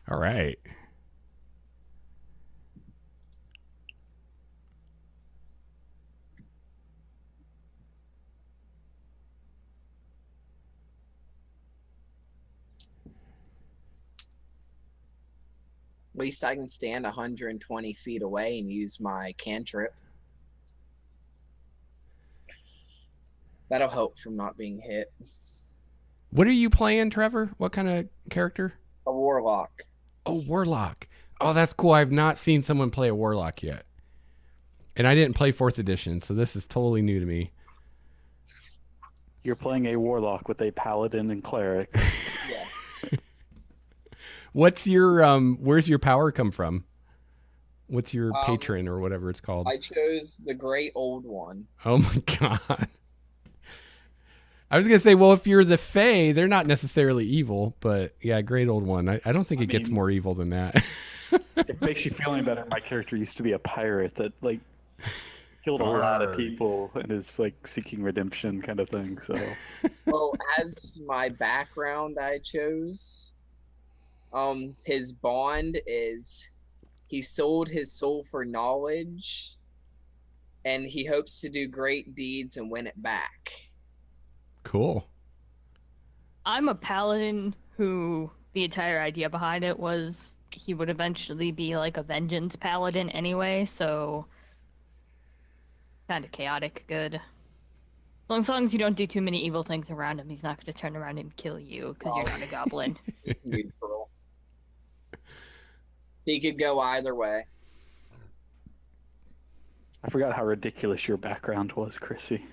All right. At least I can stand 120 feet away and use my cantrip. That'll help from not being hit. What are you playing, Trevor? What kind of character? A warlock. Oh, warlock. Oh, that's cool. I've not seen someone play a warlock yet. And I didn't play 4th edition, so this is totally new to me. You're playing a warlock with a paladin and cleric. Yes. What's your where's your power come from? What's your patron or whatever it's called? I chose the Great Old One. Oh my god. I was gonna say, well, if you're the Fae, they're not necessarily evil, but yeah, Great Old One. I don't think it gets more evil than that. If it makes you feel any better, my character used to be a pirate that like killed a lot of people and is like seeking redemption kind of thing. So well, as my background I chose, his bond is he sold his soul for knowledge and he hopes to do great deeds and win it back. Cool. I'm a paladin who the entire idea behind it was he would eventually be like a vengeance paladin anyway, so kind of chaotic good. As long as you don't do too many evil things around him, he's not going to turn around and kill you because you're not a goblin. It's neutral. He could go either way. I forgot how ridiculous your background was, Chrissy.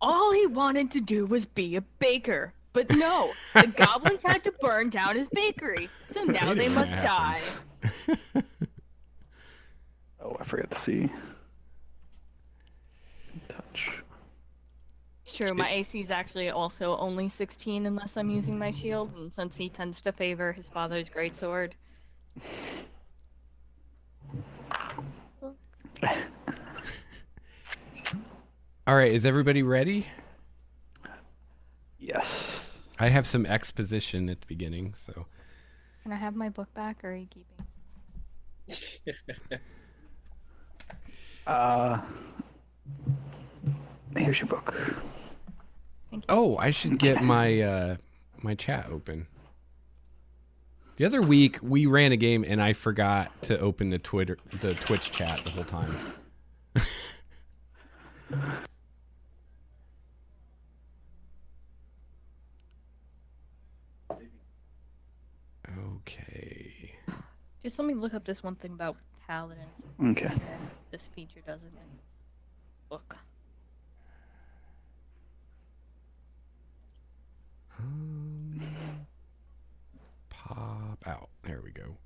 All he wanted to do was be a baker. But no, the goblins had to burn down his bakery, so now they must die. Oh, I forgot to see. Touch. It's true, my AC is actually also only 16 unless I'm using my shield, and since he tends to favor his father's greatsword. All right, is everybody ready? Yes. I have some exposition at the beginning, so. Can I have my book back, or are you keeping? Here's your book. Thank you. Oh, I should get my my chat open. The other week we ran a game and I forgot to open the Twitch chat the whole time. Okay. Just let me look up this one thing about Paladin. Okay. This feature does it in book. Pop out. There we go.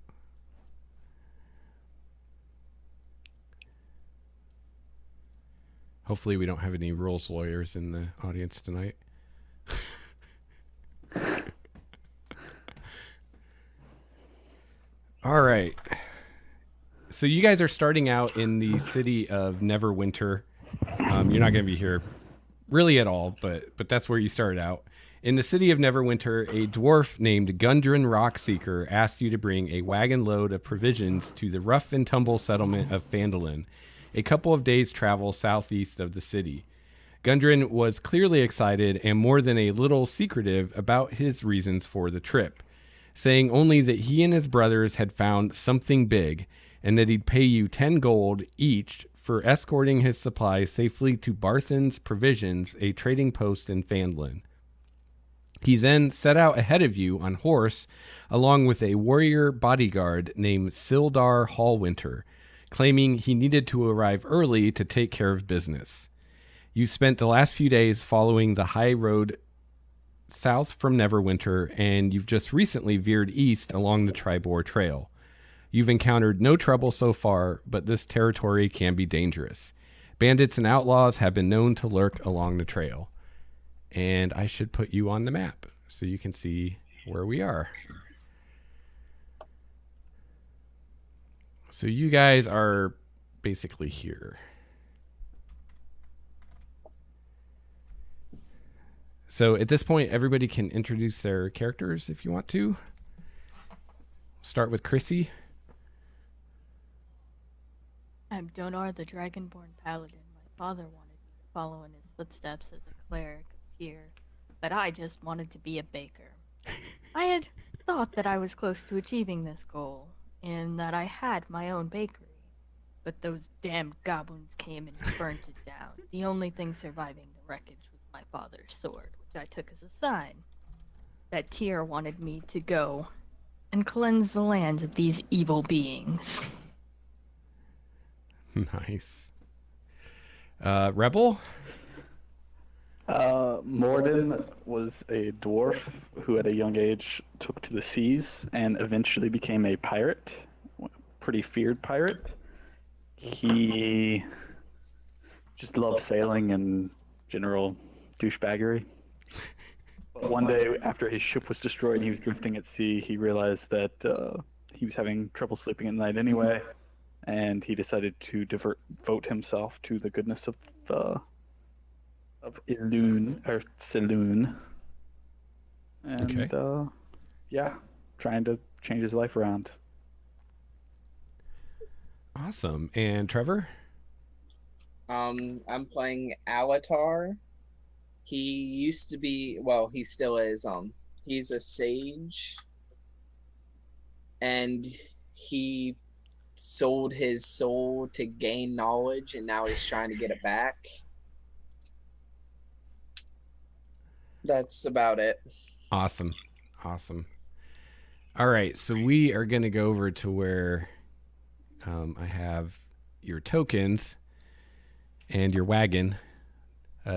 Hopefully we don't have any rules lawyers in the audience tonight. All right. So you guys are starting out in the city of Neverwinter. You're not going to be here really at all, but that's where you started out. In the city of Neverwinter, a dwarf named Gundren Rockseeker asked you to bring a wagon load of provisions to the rough and tumble settlement of Phandelver, a couple of days' travel southeast of the city. Gundren was clearly excited and more than a little secretive about his reasons for the trip, saying only that he and his brothers had found something big and that he'd pay you 10 gold each for escorting his supplies safely to Barthen's Provisions, a trading post in Phandelver. He then set out ahead of you on horse, along with a warrior bodyguard named Sildar Hallwinter, claiming he needed to arrive early to take care of business. You spent the last few days following the high road south from Neverwinter, and you've just recently veered east along the Tribor Trail. You've encountered no trouble so far, but this territory can be dangerous. Bandits and outlaws have been known to lurk along the trail. And I should put you on the map so you can see where we are. So you guys are basically here. So at this point, everybody can introduce their characters if you want to. start with Chrissy. I'm Donar, the Dragonborn Paladin. My father wanted me to follow in his footsteps as a cleric of Tyr, but I just wanted to be a baker. I had thought that I was close to achieving this goal, and that I had my own bakery. But those damned goblins came and burnt it down. The only thing surviving the wreckage was my father's sword, which I took as a sign that Tyr wanted me to go and cleanse the lands of these evil beings. Nice. Rebel? Morden was a dwarf who at a young age took to the seas and eventually became a pirate, pretty feared pirate. He just loved sailing and general douchebaggery. But one day after his ship was destroyed and he was drifting at sea, he realized that he was having trouble sleeping at night anyway, and he decided to devote himself to the goodness of Ilun or Saloon, and Okay. yeah, trying to change his life around. Awesome. And Trevor? I'm playing Alatar. He used to be, well, he still is. He's a sage, and he sold his soul to gain knowledge, and now he's trying to get it back. That's about it. Awesome. Awesome. All right. So we are going to go over to where I have your tokens and your wagon.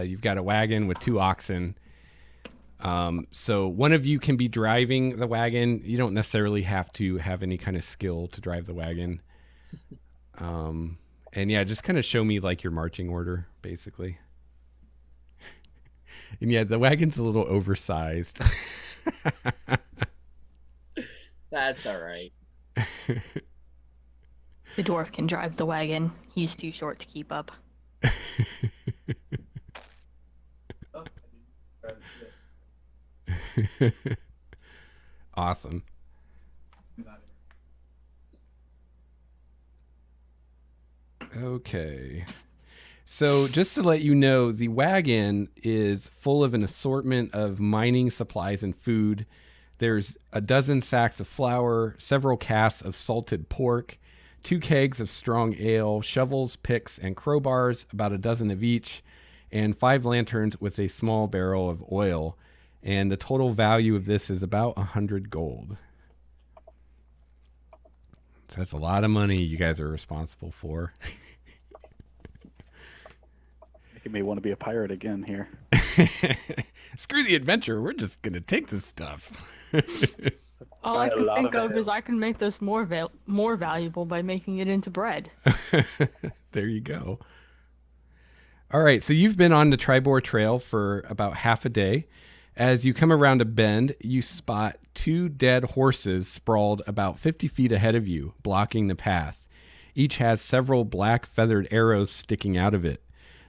You've got a wagon with 2 oxen. So one of you can be driving the wagon. You don't necessarily have to have any kind of skill to drive the wagon. And yeah, just kind of show me like your marching order, basically. And yeah, the wagon's a little oversized. That's all right. The dwarf can drive the wagon. He's too short to keep up. Awesome. Okay. So just to let you know, the wagon is full of an assortment of mining supplies and food. There's a dozen sacks of flour, several casks of salted pork, 2 kegs of strong ale, shovels, picks, and crowbars, about a dozen of each, and 5 lanterns with a small barrel of oil. And the total value of this is about 100 gold. So that's a lot of money you guys are responsible for. Making me want to be a pirate again here. Screw the adventure. We're just going to take this stuff. All I Got a can lot think of of is I can make this more valuable by making it into bread. There you go. All right, so you've been on the Tribor Trail for about half a day. As you come around a bend, you spot 2 dead horses sprawled about 50 feet ahead of you, blocking the path. Each has several black feathered arrows sticking out of it.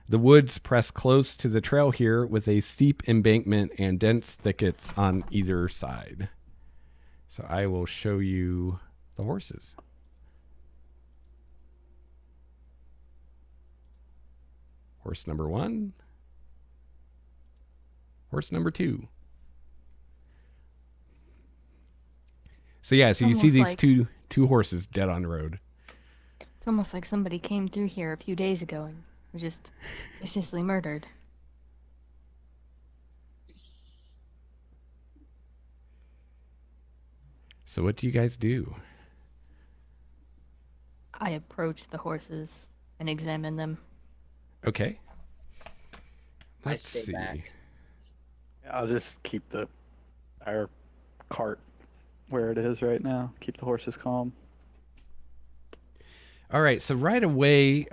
The woods press close to the trail here with a steep embankment and dense thickets on either side. So I will show you the horses. Horse number 1. Horse number 2. So yeah, so you see these Almost two horses dead on the road. It's almost like somebody came through here a few days ago and was just viciously murdered. So what do you guys do? I approach the horses and examine them. Okay. I Let's stay see. back. I'll just keep our cart where it is right now. Keep the horses calm. All right, so right away,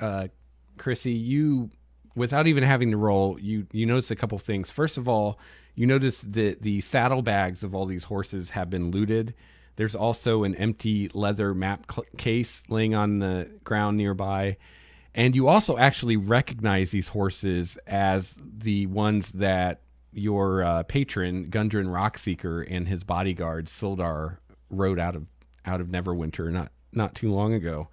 Chrissy, you, without even having to roll, you notice a couple things. First of all, you notice that the saddlebags of all these horses have been looted. There's also an empty leather map case laying on the ground nearby. And you also actually recognize these horses as the ones that your patron, Gundren Rockseeker, and his bodyguard, Sildar, rode out out of Neverwinter not too long ago.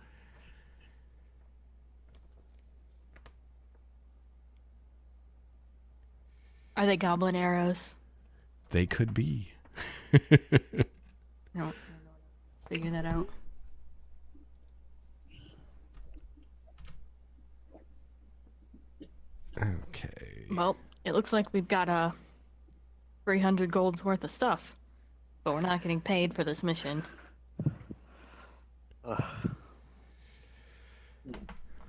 Are they goblin arrows? They could be. No, figure that out. Okay. Well, it looks like we've got 300 gold's worth of stuff, but we're not getting paid for this mission. I'm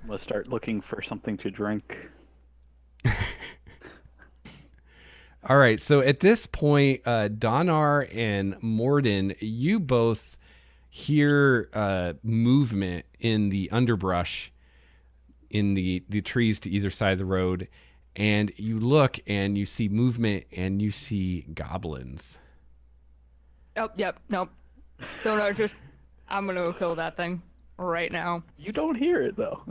gonna start looking for something to drink. All right. So at this point, Donar and Morden, you both hear movement in the underbrush in the trees to either side of the road. And you look and you see movement and you see goblins. Oh, yep, nope. Don't just. I'm gonna go kill that thing right now. You don't hear it though.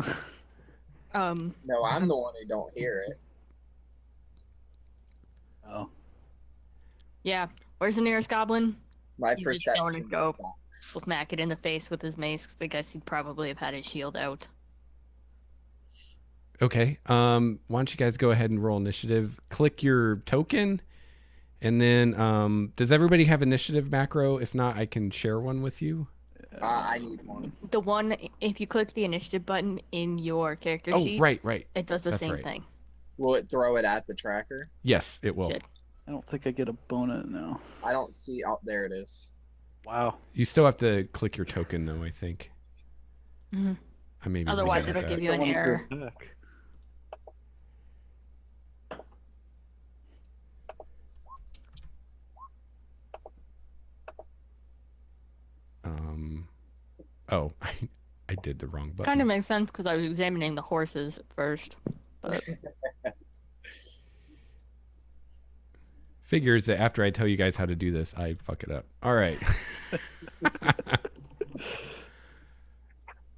No, I'm the one who don't hear it. Oh. Yeah. Where's the nearest goblin? My He's just going to perception go. box. We'll smack it in the face with his mace. 'Cause I guess he'd probably have had his shield out. Okay. Why don't you guys go ahead and roll initiative? Click your token. And then does everybody have initiative macro? If not, I can share one with you. I need one. The one, if you click the initiative button in your character Oh, sheet, right. it does the That's same right. thing. Will it throw it at the tracker? Yes, it will. Shit. I don't think I get a bonus now. I don't see. Oh, there it is. Wow. You still have to click your token, though, I think. Mhm. I may be Otherwise, wrong about it'll give that. you an I wanna go error. back. Oh, I did the wrong button. Kind of makes sense because I was examining the horses at first. But Figures that after I tell you guys how to do this, I fuck it up. All right.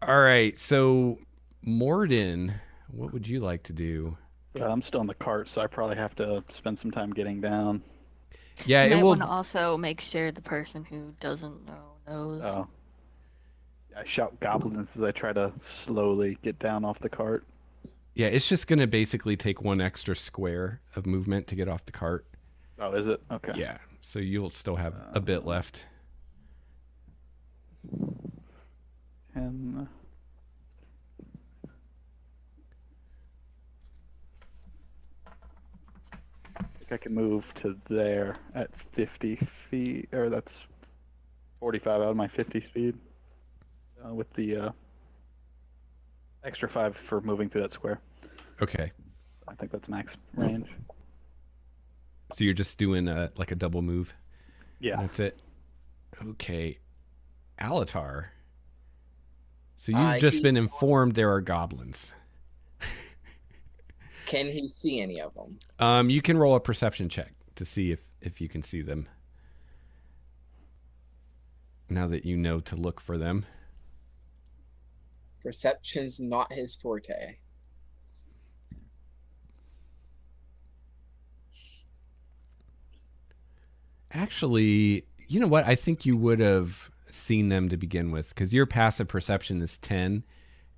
All right. So, Morden, what would you like to do? I'm still in the cart, so I probably have to spend some time getting down. Yeah, you it might will. want to also make sure the person who doesn't know knows. Oh. I shout goblins as I try to slowly get down off the cart. Yeah, it's just going to basically take one extra square of movement to get off the cart. Oh, is it? Okay. Yeah. So you'll still have a bit left. And I think I can move to there at 50 feet, or that's 45 out of my 50 speed with the extra 5 for moving through that square. Okay. I think that's max range. So you're just doing like a double move? Yeah. That's it. Okay. Alatar. So you've just been he's- informed there are goblins. Can he see any of them? You can roll a perception check to see if you can see them. Now that you know to look for them. Perception's not his forte. Actually, you know what? I think you would have seen them to begin with because your passive perception is 10,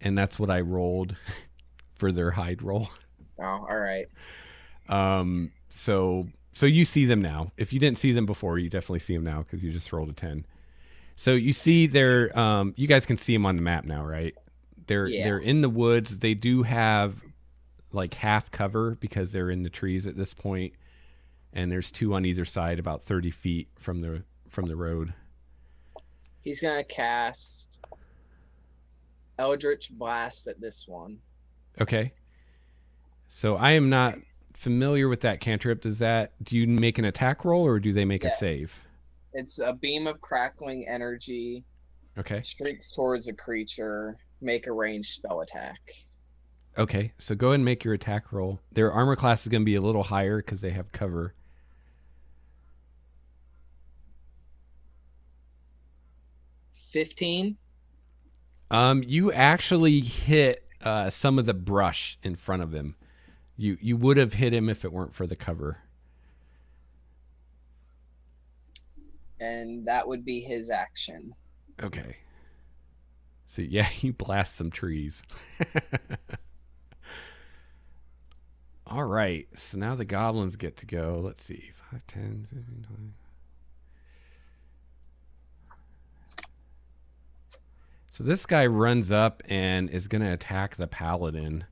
and that's what I rolled for their hide roll. Oh, all right. So you see them now. If you didn't see them before, you definitely see them now because you just rolled a 10. So you see they're you guys can see them on the map now, right? They're in the woods. They do have like half cover because they're in the trees at this point, and there's two on either side, about 30 feet from the road. He's gonna cast Eldritch Blast at this one. Okay. So I am not familiar with that cantrip. Do you make an attack roll or do they make Yes. a save? It's a beam of crackling energy. Okay. Streaks towards a creature. Make a ranged spell attack. Okay. So go ahead and make your attack roll. Their armor class is going to be a little higher because they have cover. 15. You actually hit some of the brush in front of him. You would have hit him if it weren't for the cover. And that would be his action. Okay. So yeah, you blast some trees. All right. So now the goblins get to go. Let's see. 5, 10, 15, 20. So this guy runs up and is going to attack the paladin.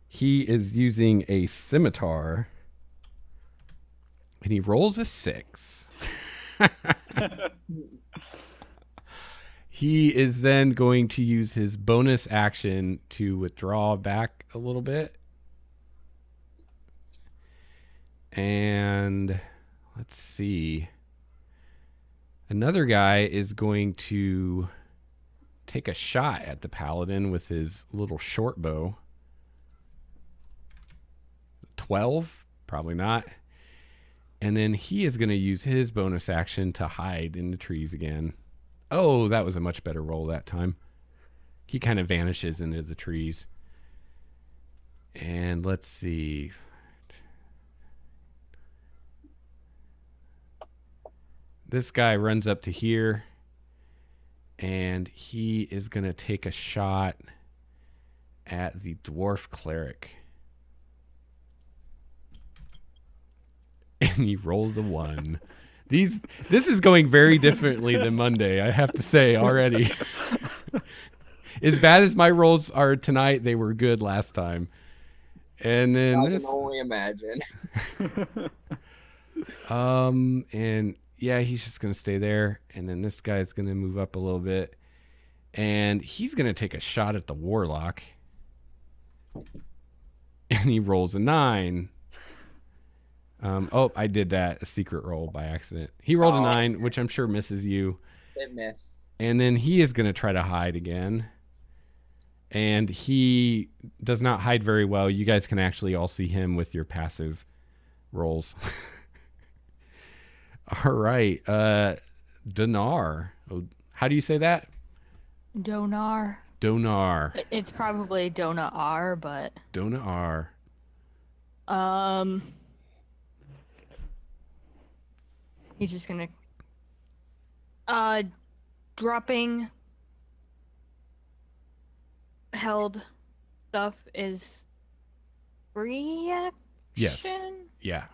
He is using a scimitar. And he rolls a 6. He is then going to use his bonus action to withdraw back a little bit. And let's see. Another guy is going to take a shot at the paladin with his little short bow. 12? Probably not. And then he is going to use his bonus action to hide in the trees again. Oh, that was a much better roll that time. He kind of vanishes into the trees. And let's see. This guy runs up to here. And he is going to take a shot at the dwarf cleric. And he rolls a 1. This is going very differently than Monday, I have to say already. As bad as my rolls are tonight, they were good last time. And then I this, can only imagine. and yeah, he's just gonna stay there. And then this guy's gonna move up a little bit, and he's gonna take a shot at the warlock. And he rolls a 9. Oh, I did that, a secret roll by accident. He rolled a 9, which I'm sure misses you. It missed. And then he is going to try to hide again. And he does not hide very well. You guys can actually all see him with your passive rolls. All right. Dinar. Oh, how do you say that? Donar. Donar. It's probably Donar, but Donar. he's just gonna dropping held stuff is free action? Yes. Yeah.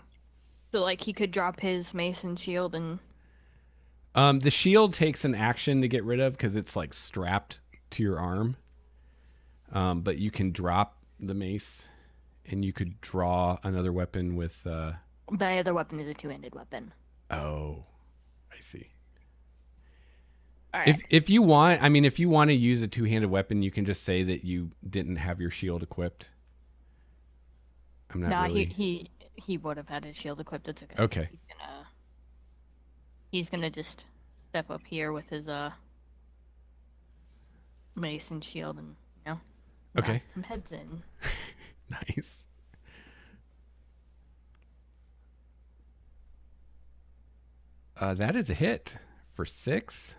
So like he could drop his mace and shield and The shield takes an action to get rid of because it's like strapped to your arm. But you can drop the mace and you could draw another weapon with my other weapon is a two-handed weapon. Oh, I see. All right. If you want, I mean, if you want to use a two-handed weapon, you can just say that you didn't have your shield equipped. I'm not really. He would have had his shield equipped. It's okay. Okay. He's gonna just step up here with his mace and shield and knock Okay. some heads in. Nice. That is a hit for 6.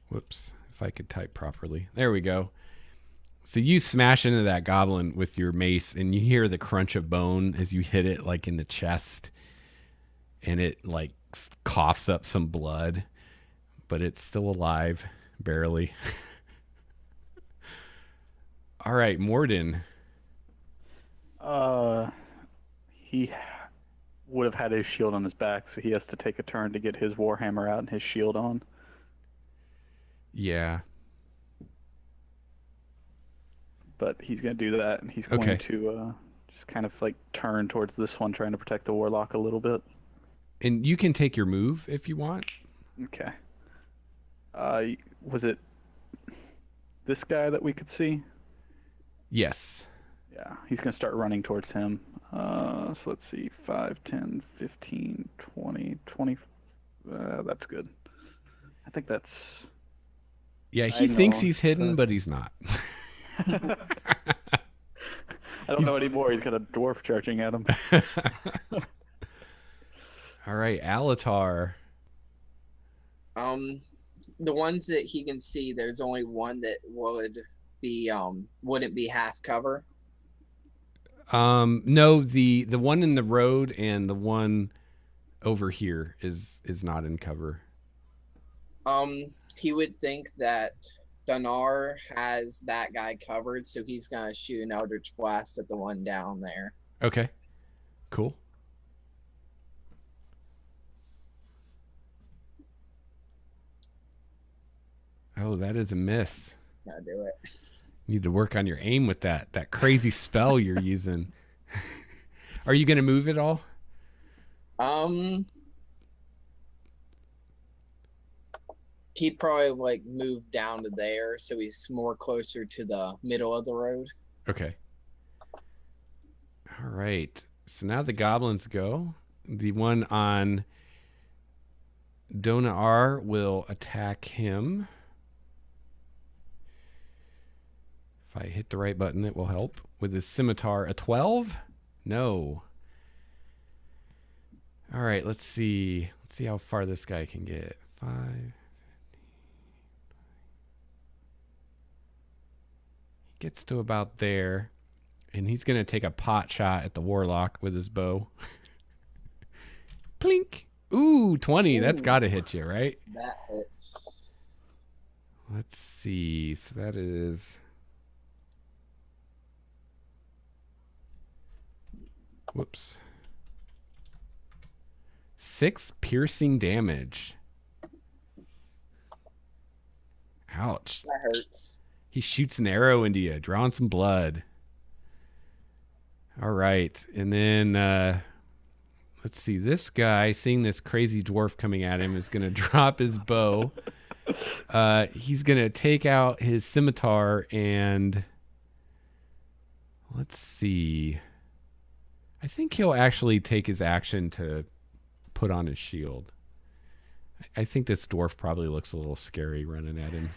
Whoops. If I could type properly. There we go. So you smash into that goblin with your mace and you hear the crunch of bone as you hit it like in the chest. And it like coughs up some blood. But it's still alive. Barely. All right, Morden. He would have had his shield on his back, so he has to take a turn to get his warhammer out and his shield on. Yeah. But he's going to do that, and he's going to just kind of like turn towards this one, trying to protect the warlock a little bit. And you can take your move if you want. Okay. Was it this guy that we could see? Yes. Yeah, he's going to start running towards him. So let's see, 5, 10, 15, 20, 20. That's good. I think that's... Yeah, he thinks he's hidden, but he's not. I don't know anymore. He's got a dwarf charging at him. All right, Alatar. The ones that he can see, there's only one that would be wouldn't be half cover. No, the one in the road and the one over here is not in cover? He would think that Donar has that guy covered, so he's gonna shoot an Eldritch Blast at the one down there. Okay, cool. Oh, that is a miss. Gotta do it. You need to work on your aim with that crazy spell you're using. Are you going to move it all? He'd probably like move down to there, so he's more closer to the middle of the road. Okay. All right. So now the goblins go. The one on Donar will attack him. If I hit the right button, it will help. With his scimitar, a 12? No. All right, let's see. Let's see how far this guy can get. 5. He gets to about there. And he's going to take a pot shot at the warlock with his bow. Plink. Ooh, 20. Ooh. That's got to hit you, right? That hits. Let's see. So that is... Whoops. 6 piercing damage. Ouch. That hurts. He shoots an arrow into you, drawing some blood. All right. And then, let's see. This guy, seeing this crazy dwarf coming at him, is going to drop his bow. He's going to take out his scimitar and... Let's see. I think he'll actually take his action to put on his shield. I think this dwarf probably looks a little scary running at him.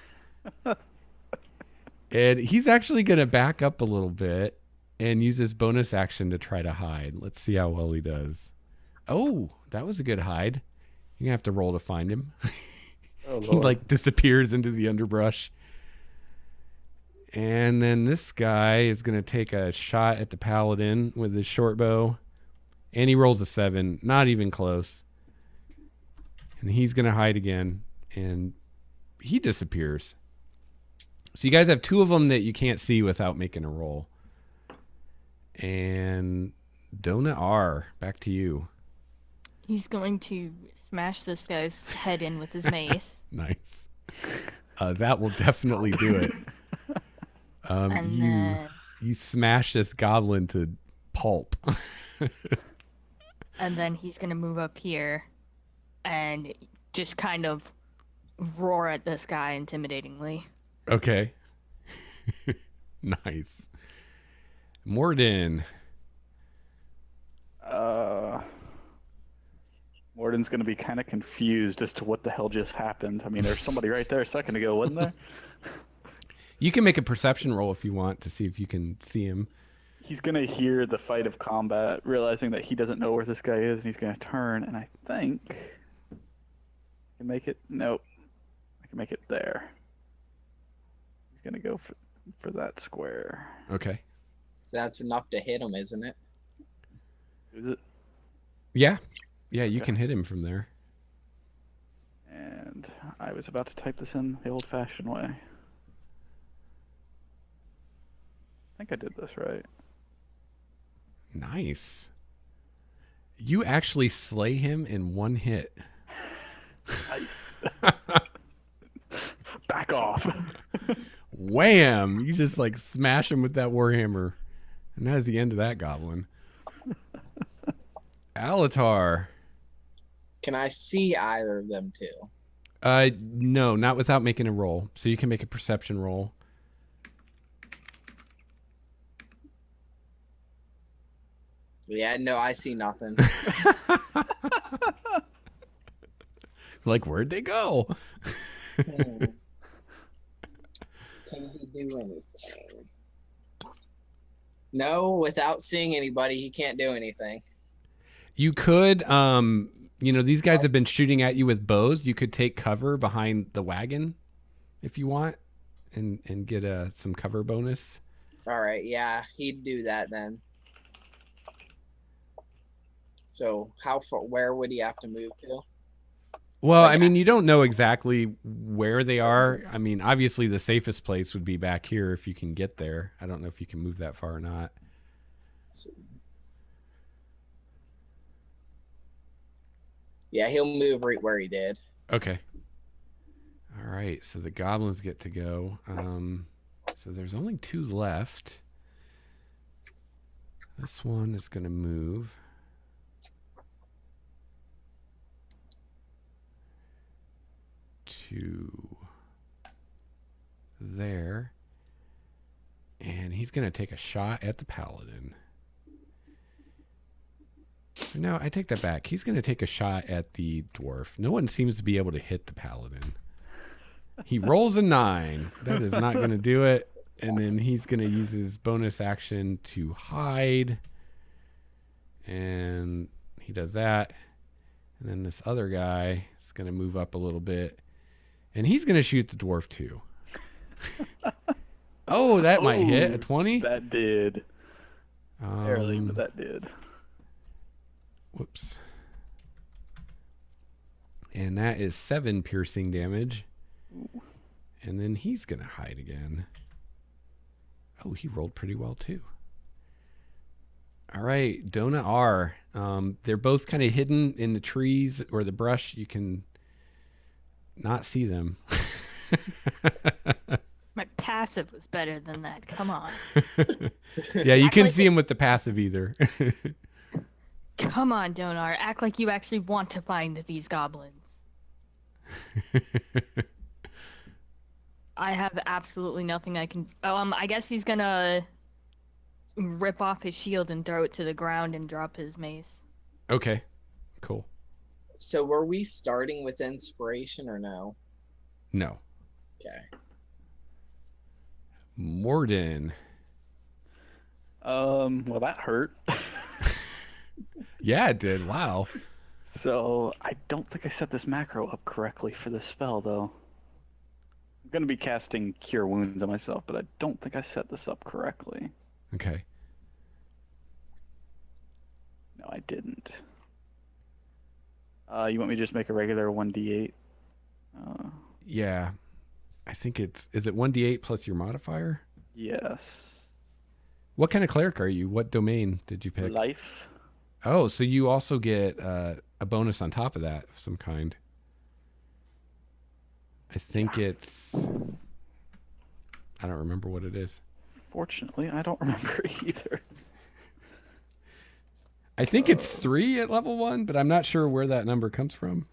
And he's actually going to back up a little bit and use his bonus action to try to hide. Let's see how well he does. Oh, that was a good hide. You're going to have to roll to find him. Oh, he like disappears into the underbrush. And then this guy is going to take a shot at the paladin with his short bow. And he rolls a 7. Not even close. And he's going to hide again. And he disappears. So you guys have 2 of them that you can't see without making a roll. And Dona R, back to you. He's going to smash this guy's head in with his mace. Nice. That will definitely do it. You smash this goblin to pulp. And then he's going to move up here and just kind of roar at this guy intimidatingly. Okay. Nice. Morden. Morden's going to be kind of confused as to what the hell just happened. I mean, there's somebody right there a second ago, wasn't there? You can make a perception roll if you want to see if you can see him. He's going to hear the fight of combat, realizing that he doesn't know where this guy is, and he's going to turn, and I think I can make it. Nope. I can make it there. He's going to go for that square. Okay. So that's enough to hit him, isn't it? Is it? Yeah. Yeah, you can hit him from there. And I was about to type this in the old-fashioned way. I think I did this right. Nice. You actually slay him in 1 hit. Nice. Back off. Wham! You just like smash him with that warhammer. And that is the end of that goblin. Alatar. Can I see either of them too? No, not without making a roll. So you can make a perception roll. Yeah, no, I see nothing. Like, where'd they go? Can he do anything? No, without seeing anybody, he can't do anything. You could, these guys have been shooting at you with bows. You could take cover behind the wagon if you want and get some cover bonus. All right, yeah, he'd do that then. So how far? Where would he have to move to? Well, Like, I mean, you don't know exactly where they are. I mean, obviously the safest place would be back here if you can get there. I don't know if you can move that far or not. Yeah, he'll move right where he did. Okay. All right, so the goblins get to go. So there's only 2 left. This one is going to move. To there. And he's going to take a shot at the paladin. No, I take that back. He's going to take a shot at the dwarf. No one seems to be able to hit the paladin. He rolls a 9. That is not going to do it. And then he's going to use his bonus action to hide. And he does that. And then this other guy is going to move up a little bit. And he's going to shoot the dwarf too. Oh, that might hit. A 20? That did. Barely, but that did. Whoops. And that is 7 piercing damage. Ooh. And then he's going to hide again. Oh, he rolled pretty well too. All right, Dona R. They're both kind of hidden in the trees or the brush. You can not see them. My passive was better than that. Come on. Yeah, you Act can like see him with the passive either. Come on, Donar. Act like you actually want to find these goblins. I have absolutely nothing I can. I guess he's gonna rip off his shield and throw it to the ground and drop his mace. Okay, cool. So were we starting with inspiration or no? No. Okay. Morden. Well, that hurt. Yeah, it did. Wow. So I don't think I set this macro up correctly for this spell, though. I'm going to be casting Cure Wounds on myself, but I don't think I set this up correctly. Okay. No, I didn't. You want me to just make a regular 1d8? Yeah. I think is it 1d8 plus your modifier? Yes. What kind of cleric are you? What domain did you pick? Life. Oh, so you also get a bonus on top of that of some kind. I think it's... I don't remember what it is. Fortunately, I don't remember either. I think it's 3 at level 1, but I'm not sure where that number comes from.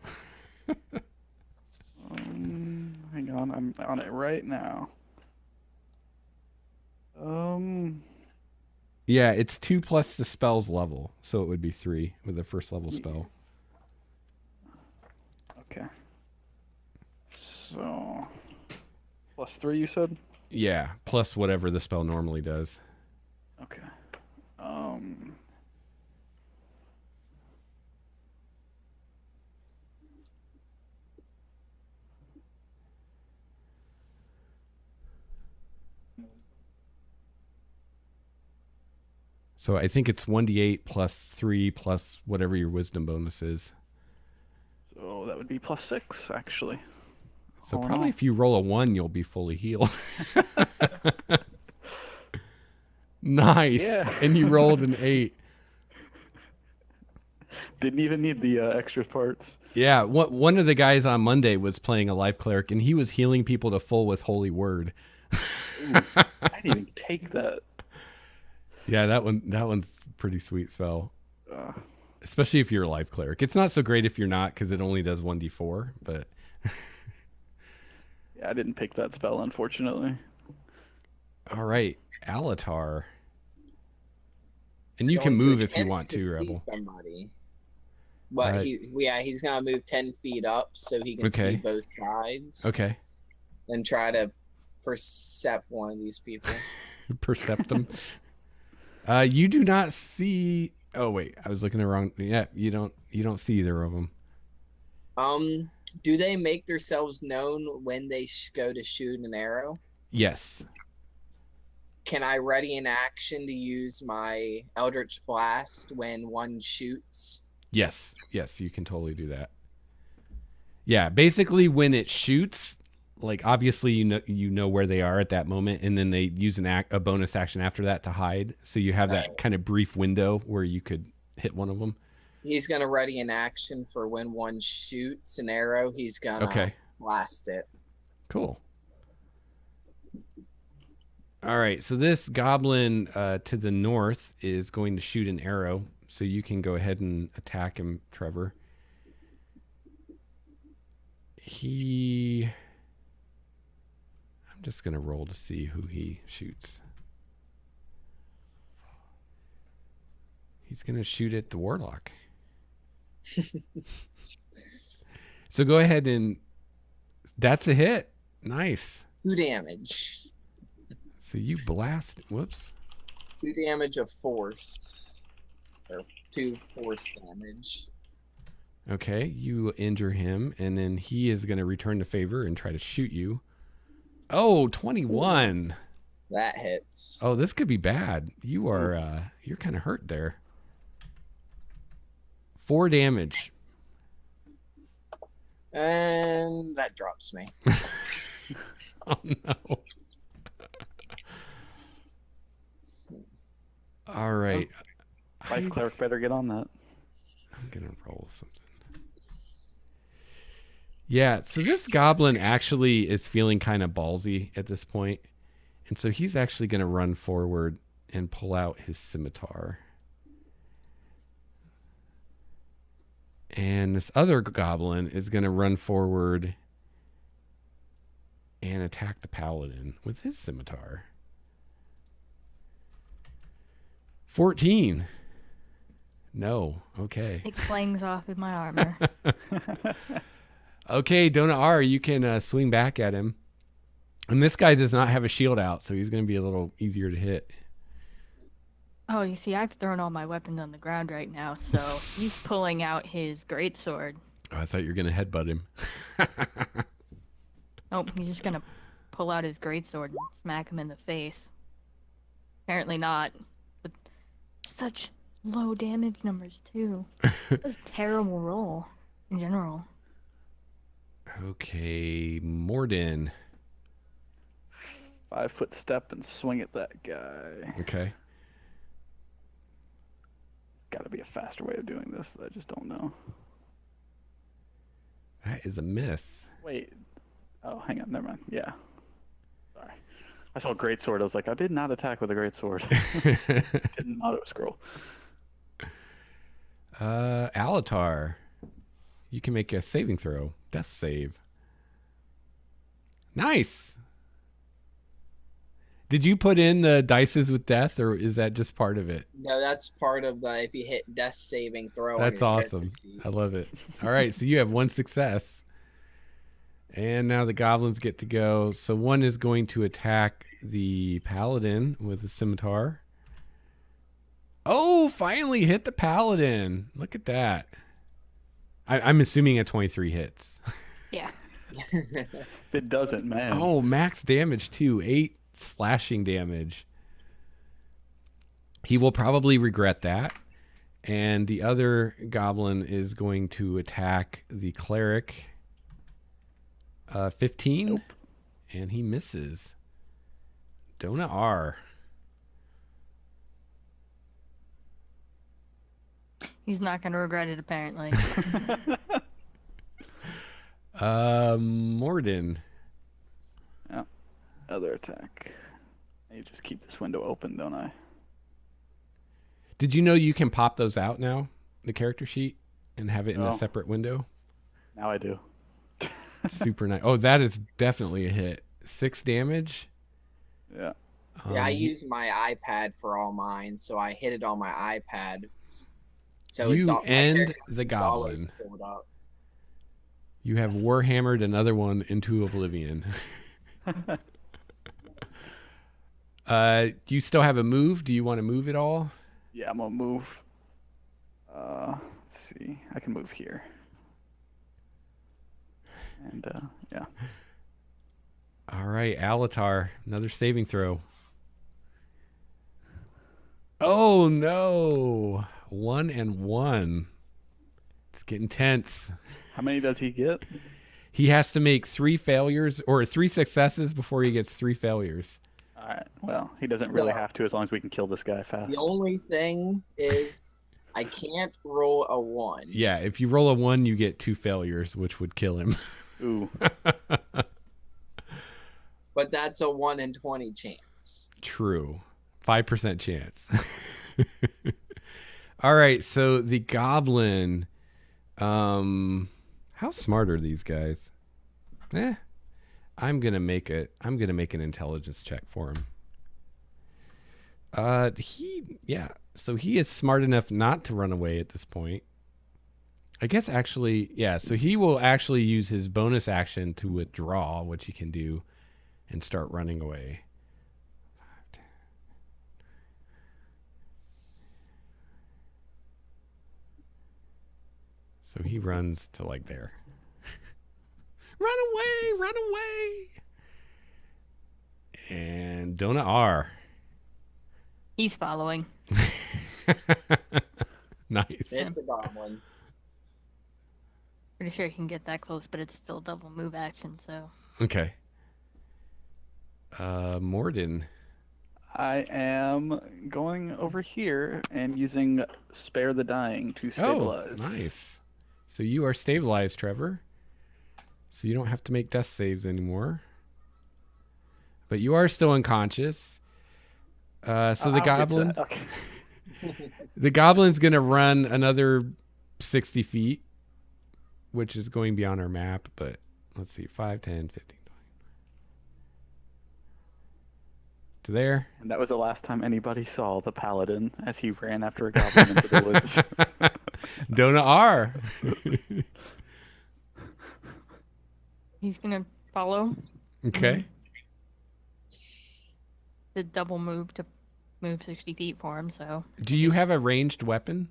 Hang on, I'm on it right now. Yeah, it's 2 plus the spell's level, so it would be 3 with the first level spell. Okay. So, +3 you said? Yeah, plus whatever the spell normally does. Okay. So I think it's 1d8 plus 3 plus whatever your wisdom bonus is. So that would be +6, actually. So Oh, probably no. if you roll a 1, you'll be fully healed. Nice. Yeah. And you rolled an 8. Didn't even need the extra parts. Yeah, one of the guys on Monday was playing a life cleric, and he was healing people to full with Holy Word. Ooh, I didn't even take that. Yeah, that one's a pretty sweet spell. Uh, Especially if you're a life cleric. It's not so great if you're not, because it only does 1d4, but... yeah, I didn't pick that spell, unfortunately. All right, Alatar. And you It's can going to move if you attempt want to, see Rebel. Somebody. But he's gonna move 10 feet up so he can see Okay. both sides. Okay. And try to percept one of these people. Percept them. You do not see... Oh, wait. I was looking at the wrong... Yeah, you don't see either of them. Do they make themselves known when they go to shoot an arrow? Yes. Can I ready an action to use my Eldritch Blast when one shoots? Yes, you can totally do that. Yeah, basically when it shoots, like obviously you know where they are at that moment, and then they use a bonus action after that to hide. So you have that kind of brief window where you could hit one of them. He's gonna ready an action for when one shoots an arrow. He's gonna blast it. Cool. All right, so this goblin to the north is going to shoot an arrow. So you can go ahead and attack him, Trevor. I'm just going to roll to see who he shoots. He's going to shoot at the warlock. So go ahead and... That's a hit. Nice. 2 damage. So you blast... Whoops. 2 damage of force. Or 2 force damage. Okay, you injure him, and then he is going to return the favor and try to shoot you. Oh, 21. That hits. Oh, this could be bad. You are you're kind of hurt there. 4 damage. And that drops me. Oh no. All right. Fight cleric better get on that. I'm going to roll something. Yeah, so this goblin actually is feeling kind of ballsy at this point. And so he's actually going to run forward and pull out his scimitar. And this other goblin is going to run forward and attack the paladin with his scimitar. 14. No. Okay. It clangs off in my armor. Okay, Dona R, you can swing back at him. And this guy does not have a shield out, so he's going to be a little easier to hit. Oh, you see, I've thrown all my weapons on the ground right now, so he's pulling out his greatsword. Oh, I thought you were going to headbutt him. Nope, he's just gonna pull out his greatsword and smack him in the face. Apparently not. But such low damage numbers, too. That's a terrible roll, in general. Okay, Morden. 5-foot step and swing at that guy. Okay. Gotta be a faster way of doing this that I just don't know. That is a miss. Wait. Oh, hang on. Never mind. Yeah. Sorry. I saw a great sword. I was like, I did not attack with a great sword. Didn't auto scroll. Alatar. You can make a saving throw. Death save. Nice. Did you put in the dices with death, or is that just part of it? No, that's part of the if you hit death saving throw. That's on your awesome. character sheet. I love it. All right, so you have 1 success. And now the goblins get to go. So one is going to attack the paladin with a scimitar. Oh, finally hit the paladin. Look at that. I'm assuming a 23 hits. Yeah. If it doesn't, man. Oh, max damage too. 8 slashing damage. He will probably regret that. And the other goblin is going to attack the cleric. 15. Nope. And he misses. Dona R. He's not gonna regret it, apparently. Morden. Yeah. Other attack. I just keep this window open, don't I? Did you know you can pop those out now, the character sheet, and have it in a No. separate window? Now I do. Super nice. Oh, that is definitely a hit. 6 damage. Yeah. Yeah, I use my iPad for all mine, so I hit it on my iPad. So it's You all, my end character the sheet's always goblin. pulled up. You have warhammered another one into oblivion. Do you still have a move? Do you want to move at all? Yeah, I'm gonna move. Let's see. I can move here. And yeah. All right, Alatar, another saving throw. Oh no. 1 and 1. getting tense. How many does he get? He has to make 3 failures or 3 successes before he gets 3 failures. All right. Well, he doesn't really No. have to as long as we can kill this guy fast. The only thing is I can't roll a 1. Yeah, if you roll a 1, you get 2 failures, which would kill him. Ooh. But that's a 1 in 20 chance. True. 5% chance. All right, so the goblin. How smart are these guys? I'm gonna make an intelligence check for him. So he is smart enough not to run away at this point. I guess actually, yeah, so he will actually use his bonus action to withdraw, which he can do, and start running away. So he runs to like there. Run away! And Donna R. He's following. Nice. It's a goblin. Pretty sure he can get that close, but it's still double move action, so. Okay. Morden. I am going over here and using Spare the Dying to stabilize. Oh, nice. So you are stabilized, Trevor. So you don't have to make death saves anymore. But you are still unconscious. So the I'll get to goblin, that. Okay. the goblin's gonna run another 60 feet, which is going beyond our map. But let's see, 5, 10, 15, 20. To there. And that was the last time anybody saw the paladin as he ran after a goblin into the woods. Donna R. He's gonna follow. Okay. The double move to move 60 feet for him, so. Do you have a ranged weapon?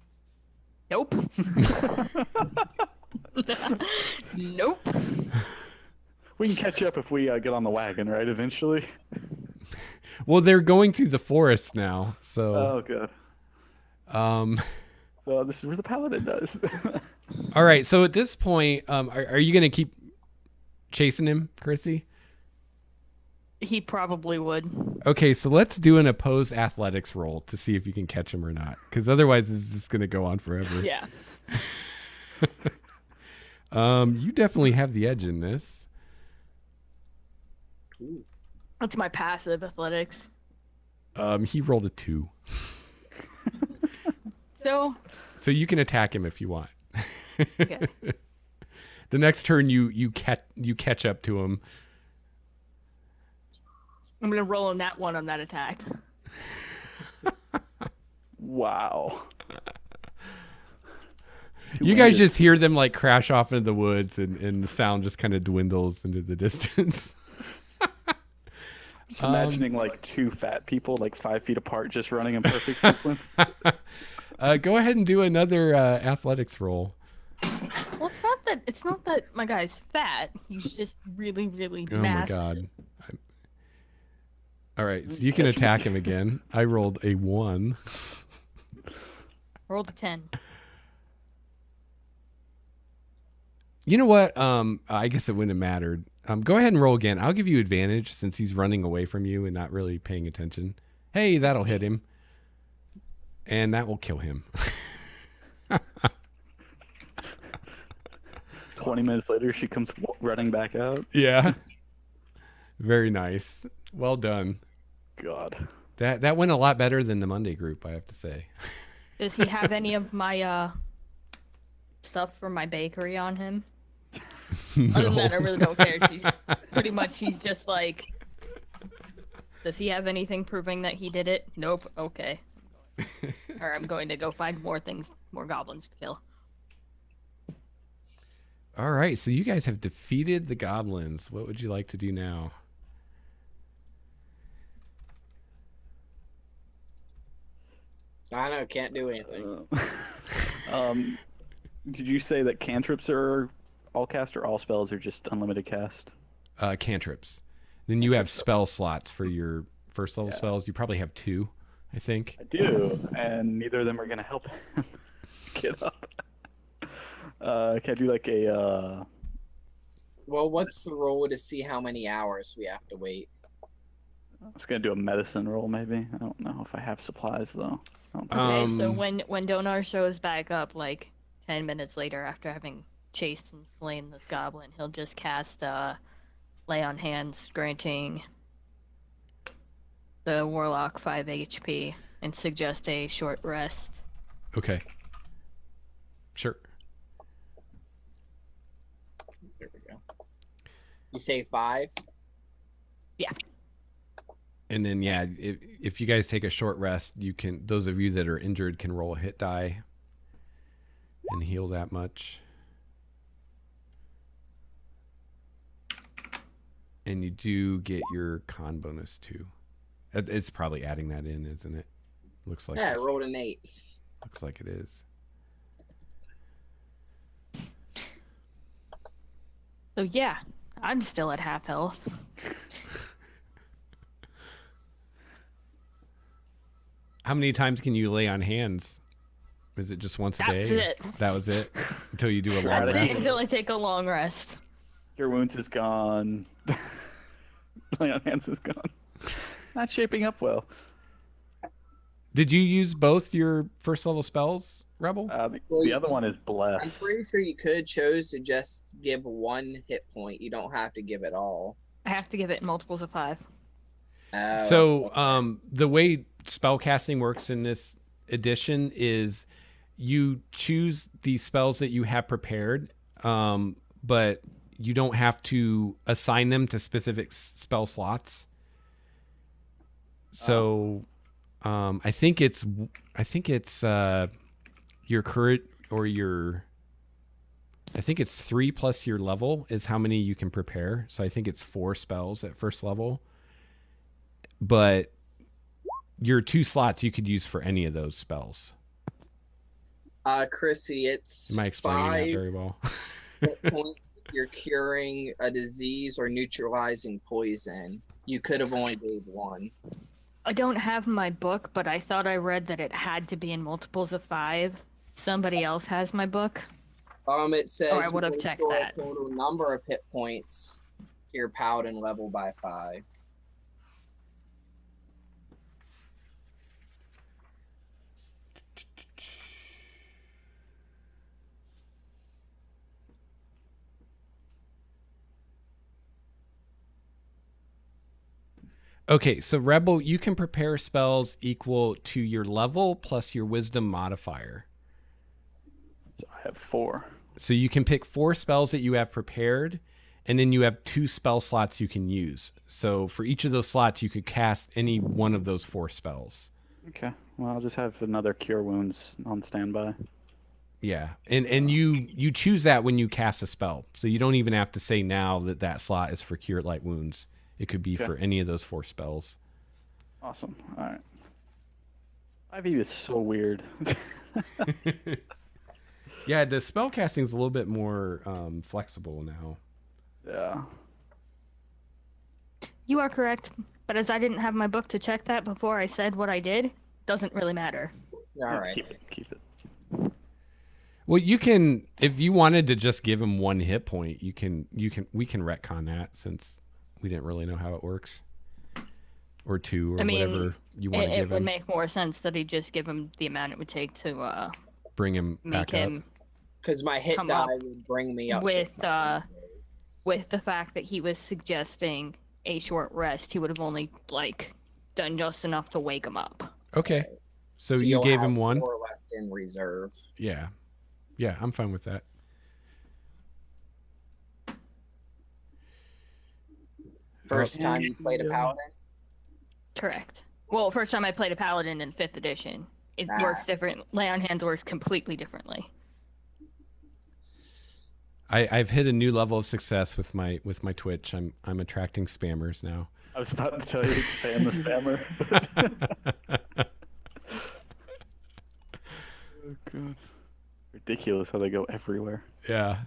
Nope. Nope. We can catch up if we get on the wagon, right? Eventually. Well, they're going through the forest now, so. Oh, good. Um. So this is where the paladin does. All right. So at this point, are you gonna keep chasing him, Chrissy? He probably would. Okay, so let's do an opposed athletics roll to see if you can catch him or not, because otherwise this is just gonna go on forever. Yeah. You definitely have the edge in this. That's my passive athletics. He rolled a 2, So, so you can attack him if you want. okay. The next turn, you catch up to him. I'm gonna roll on that one on that attack. Wow. You guys just hear them like crash off into the woods, and the sound just kind of dwindles into the distance. Just imagining like 2 fat people like 5 feet apart just running in perfect sequence. Go ahead and do another athletics roll. Well, it's not that my guy's fat. He's just really, really Oh massive. my god. All right, so you can attack him again. I rolled a 1. Rolled a 10. You know what? I guess it wouldn't have mattered. Go ahead and roll again. I'll give you advantage since he's running away from you and not really paying attention. Hey, that'll hit him. And that will kill him. 20 minutes later, she comes running back out. Yeah. Very nice. Well done. God. That went a lot better than the Monday group, I have to say. Does he have any of my stuff from my bakery on him? Other than that, I really don't care. He's just like, does he have anything proving that he did it? Nope. Okay. Or I'm going to go find more goblins to kill. All right, so you guys have defeated the goblins. What would you like to do now? I don't know, can't do anything. Did you say that cantrips are all cast or all spells are just unlimited cast? Cantrips. Then you have spell slots for your first level spells. You probably have 2, I think. I do, and neither of them are going to help him get up. Can I do like a Well, what's the roll to see how many hours we have to wait? I was gonna do a medicine roll maybe. I don't know if I have supplies though. I don't think Okay, so Um, when Donar shows back up, like 10 minutes later after having chased and slain this goblin, he'll just cast Lay on Hands, granting the warlock 5 HP, and suggest a short rest. okay. Sure. There we go. You say 5? And then yeah, Nice. if you guys take a short rest, you can. Those of you that are injured can roll a hit die and heal that much. And you do get your con bonus too. It's probably adding that in, isn't it? Looks like Yeah, I it. rolled an 8. Looks like it is. So yeah, I'm still at half health. How many times can you lay on hands? Is it just once a day? That's it. That was it until you do a long Right, That's I it rest. until I take a long rest. Your wounds is gone. Lay on hands is gone. Not shaping up well. Did you use both your first level spells, Rebel? The other one is I'm bless. pretty sure you could chose to just give 1 hit point. You don't have to give it all. I have to give it multiples of 5. Oh, So the way spell casting works in this edition is you choose the spells that you have prepared, but you don't have to assign them to specific spell slots. So I think it's your current or your I think it's 3 plus your level is how many you can prepare. So I think it's 4 spells at first level. But your 2 slots you could use for any of those spells. Chrissy, it's Am I explaining 5 that very well? hit points if you're curing a disease or neutralizing poison. You could have only gave 1. I don't have my book, but I thought I read that it had to be in multiples of 5. Somebody else has my book. It says I would have you checked restore that. a total number of hit points to your paladin level by 5. Okay, so Rebel, you can prepare spells equal to your level plus your wisdom modifier. So I have 4. So you can pick 4 spells that you have prepared, and then you have 2 spell slots you can use. So for each of those slots, you could cast any one of those 4 spells. Okay. Well, I'll just have another cure wounds on standby. Yeah, and you choose that when you cast a spell, so you don't even have to say now that that slot is for cure light wounds. It could be Okay. for any of those 4 spells. Awesome. All right. 5e is so weird. Yeah, the spell casting is a little bit more flexible now. Yeah. You are correct, but as I didn't have my book to check that before I said what I did, doesn't really matter. All right. Keep it. Keep it. Well, you can, if you wanted to just give him 1 hit point, we can retcon that since we didn't really know how it works, or 2 or I mean, whatever you want to It give would him. make more sense that he just give him the amount it would take to Bring him make back up. him Because my hit Come die up would bring me up to with 5. with the fact that he was suggesting a short rest. He would have only done just enough to wake him up. Okay, so you you'll gave have him 1. 4 left in reserve. Yeah, I'm fine with that. First time you played a paladin? Correct. Well, first time I played a paladin in 5th edition. It works different. Lay on hands works completely differently. I've hit a new level of success with my Twitch. I'm attracting spammers now. I was about to tell you to spam the spammer. Oh, God. Ridiculous how they go everywhere. Yeah.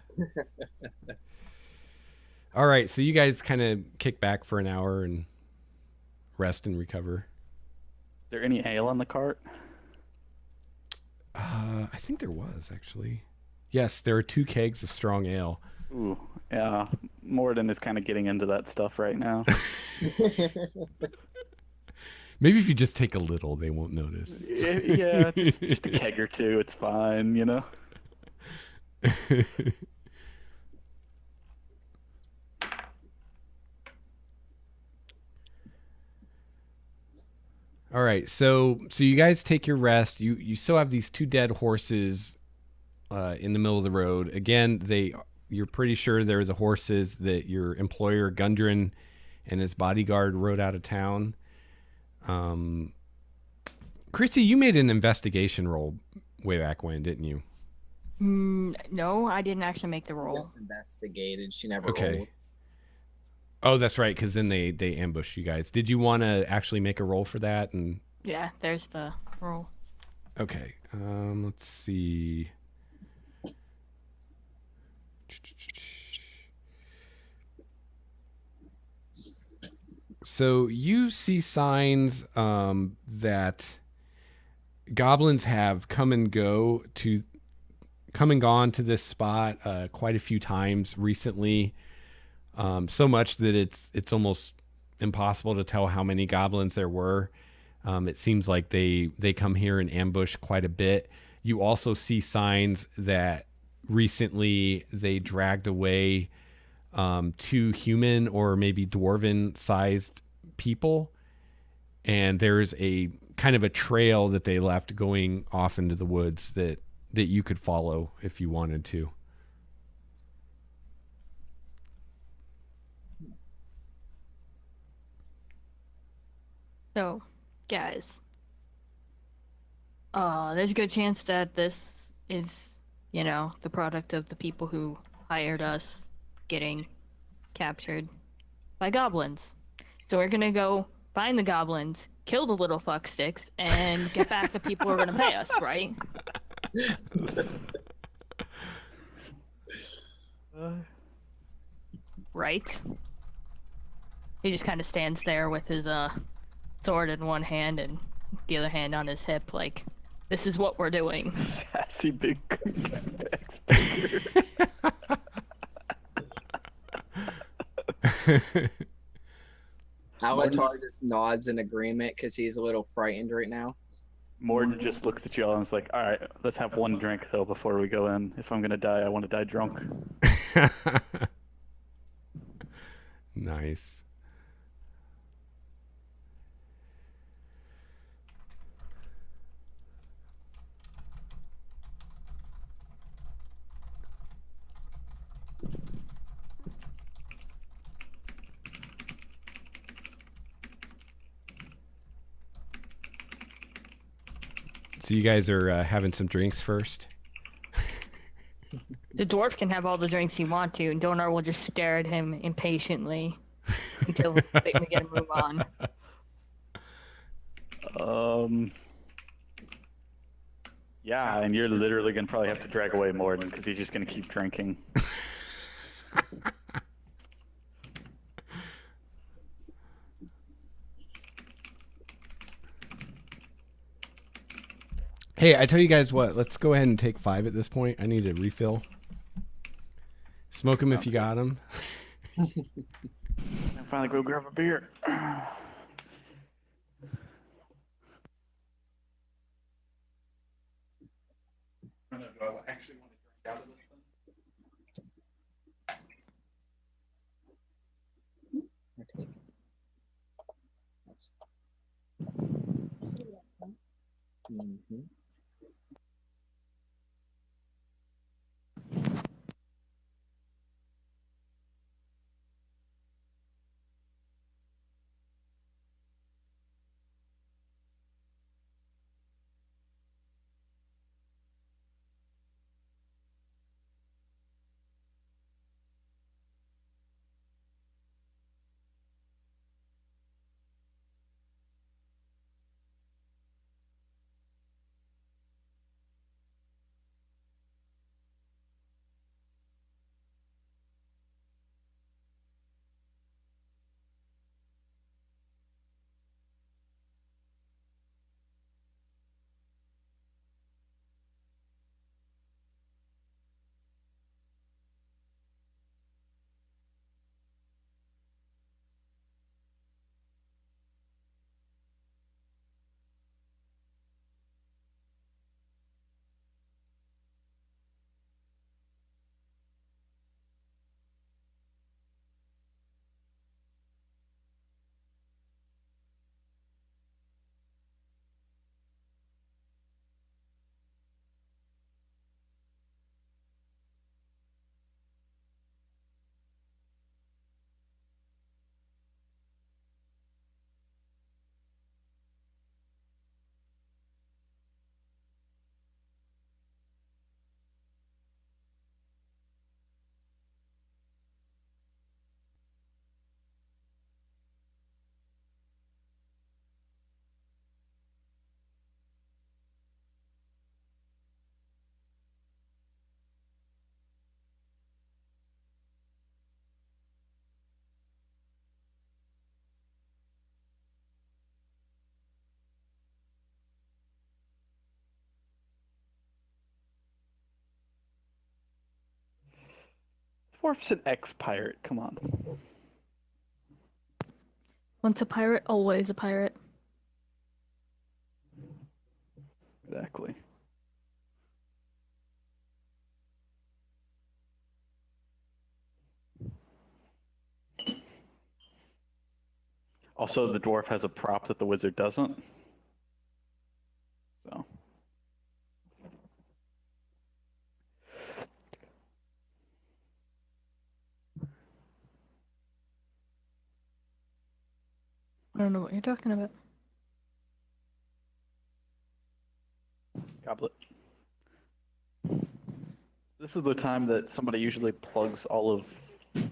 All right, so you guys kind of kick back for an hour and rest and recover. Is there any ale on the cart? I think there was actually. Yes, there are 2 kegs of strong ale. Ooh, yeah. Morden is kind of getting into that stuff right now. Maybe if you just take a little, they won't notice. Yeah, just a keg or two, it's fine, you know. All right, so you guys take your rest. You still have these 2 dead horses in the middle of the road. Again, you're pretty sure they're the horses that your employer Gundren and his bodyguard rode out of town. Chrissy, you made an investigation roll way back when, didn't you? No, I didn't actually make the roll. Just investigated. She never Okay. rolled. Oh, that's right, because then they ambushed you guys. Did you want to actually make a roll for that? And Yeah, there's the roll. okay, let's see. So you see signs that goblins have come and gone to this spot quite a few times recently. So much that it's almost impossible to tell how many goblins there were. It seems like they come here and ambush quite a bit. You also see signs that recently they dragged away 2 human or maybe dwarven sized people, and there's a kind of a trail that they left going off into the woods that you could follow if you wanted to. So, guys, there's a good chance that this is, the product of the people who hired us getting captured by goblins. So we're gonna go find the goblins, kill the little fucksticks, and get back the people who are gonna pay us, right? Right? He just kind of stands there with his sword in one hand and the other hand on his hip, like, this is what we're doing. Sassy big expert. Alatar just nods in agreement because he's a little frightened right now. Morden just looks at y'all and is like, all right, let's have one drink, though, before we go in. If I'm going to die, I want to die drunk. Nice. So you guys are having some drinks first? The dwarf can have all the drinks he wants to, and Donar will just stare at him impatiently until we get to move on. Yeah, and you're literally going to probably have to drag away Morden because he's just going to keep drinking. Hey, I tell you guys what, let's go ahead and take 5 at this point. I need a refill. Smoke them if you got them. I'll finally go grab a beer. Do I actually want to drink out of this thing? Mm-hmm. dwarf's an ex-pirate. Come on. Once a pirate, always a pirate. Exactly. Also, the dwarf has a prop that the wizard doesn't. So. I don't know what you're talking about. Goblet. This is the time that somebody usually plugs all of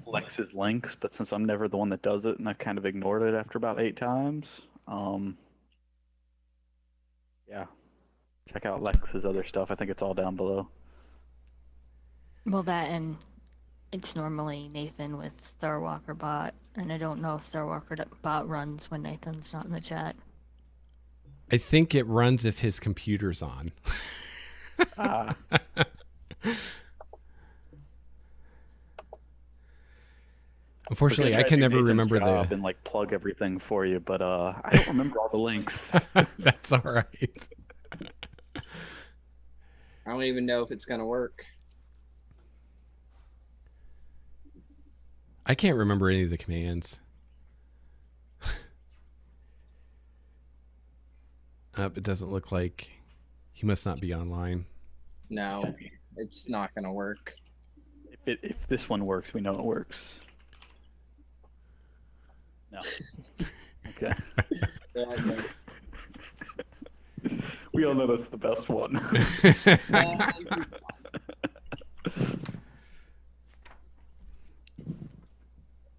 Lex's links, but since I'm never the one that does it, and I've kind of ignored it after about 8 times, yeah, check out Lex's other stuff. I think it's all down below. Well, that and it's normally Nathan with Starwalker Bot, and I don't know if Starwalker Bot runs when Nathan's not in the chat. I think it runs if his computer's on. Unfortunately, I can never remember the and like plug everything for you, but I don't remember all the links. That's all right. I don't even know if it's gonna work. I can't remember any of the commands. It doesn't look like he must not be online. No, it's not gonna work. If this one works, we know it works. No. Okay. We all know that's the best one.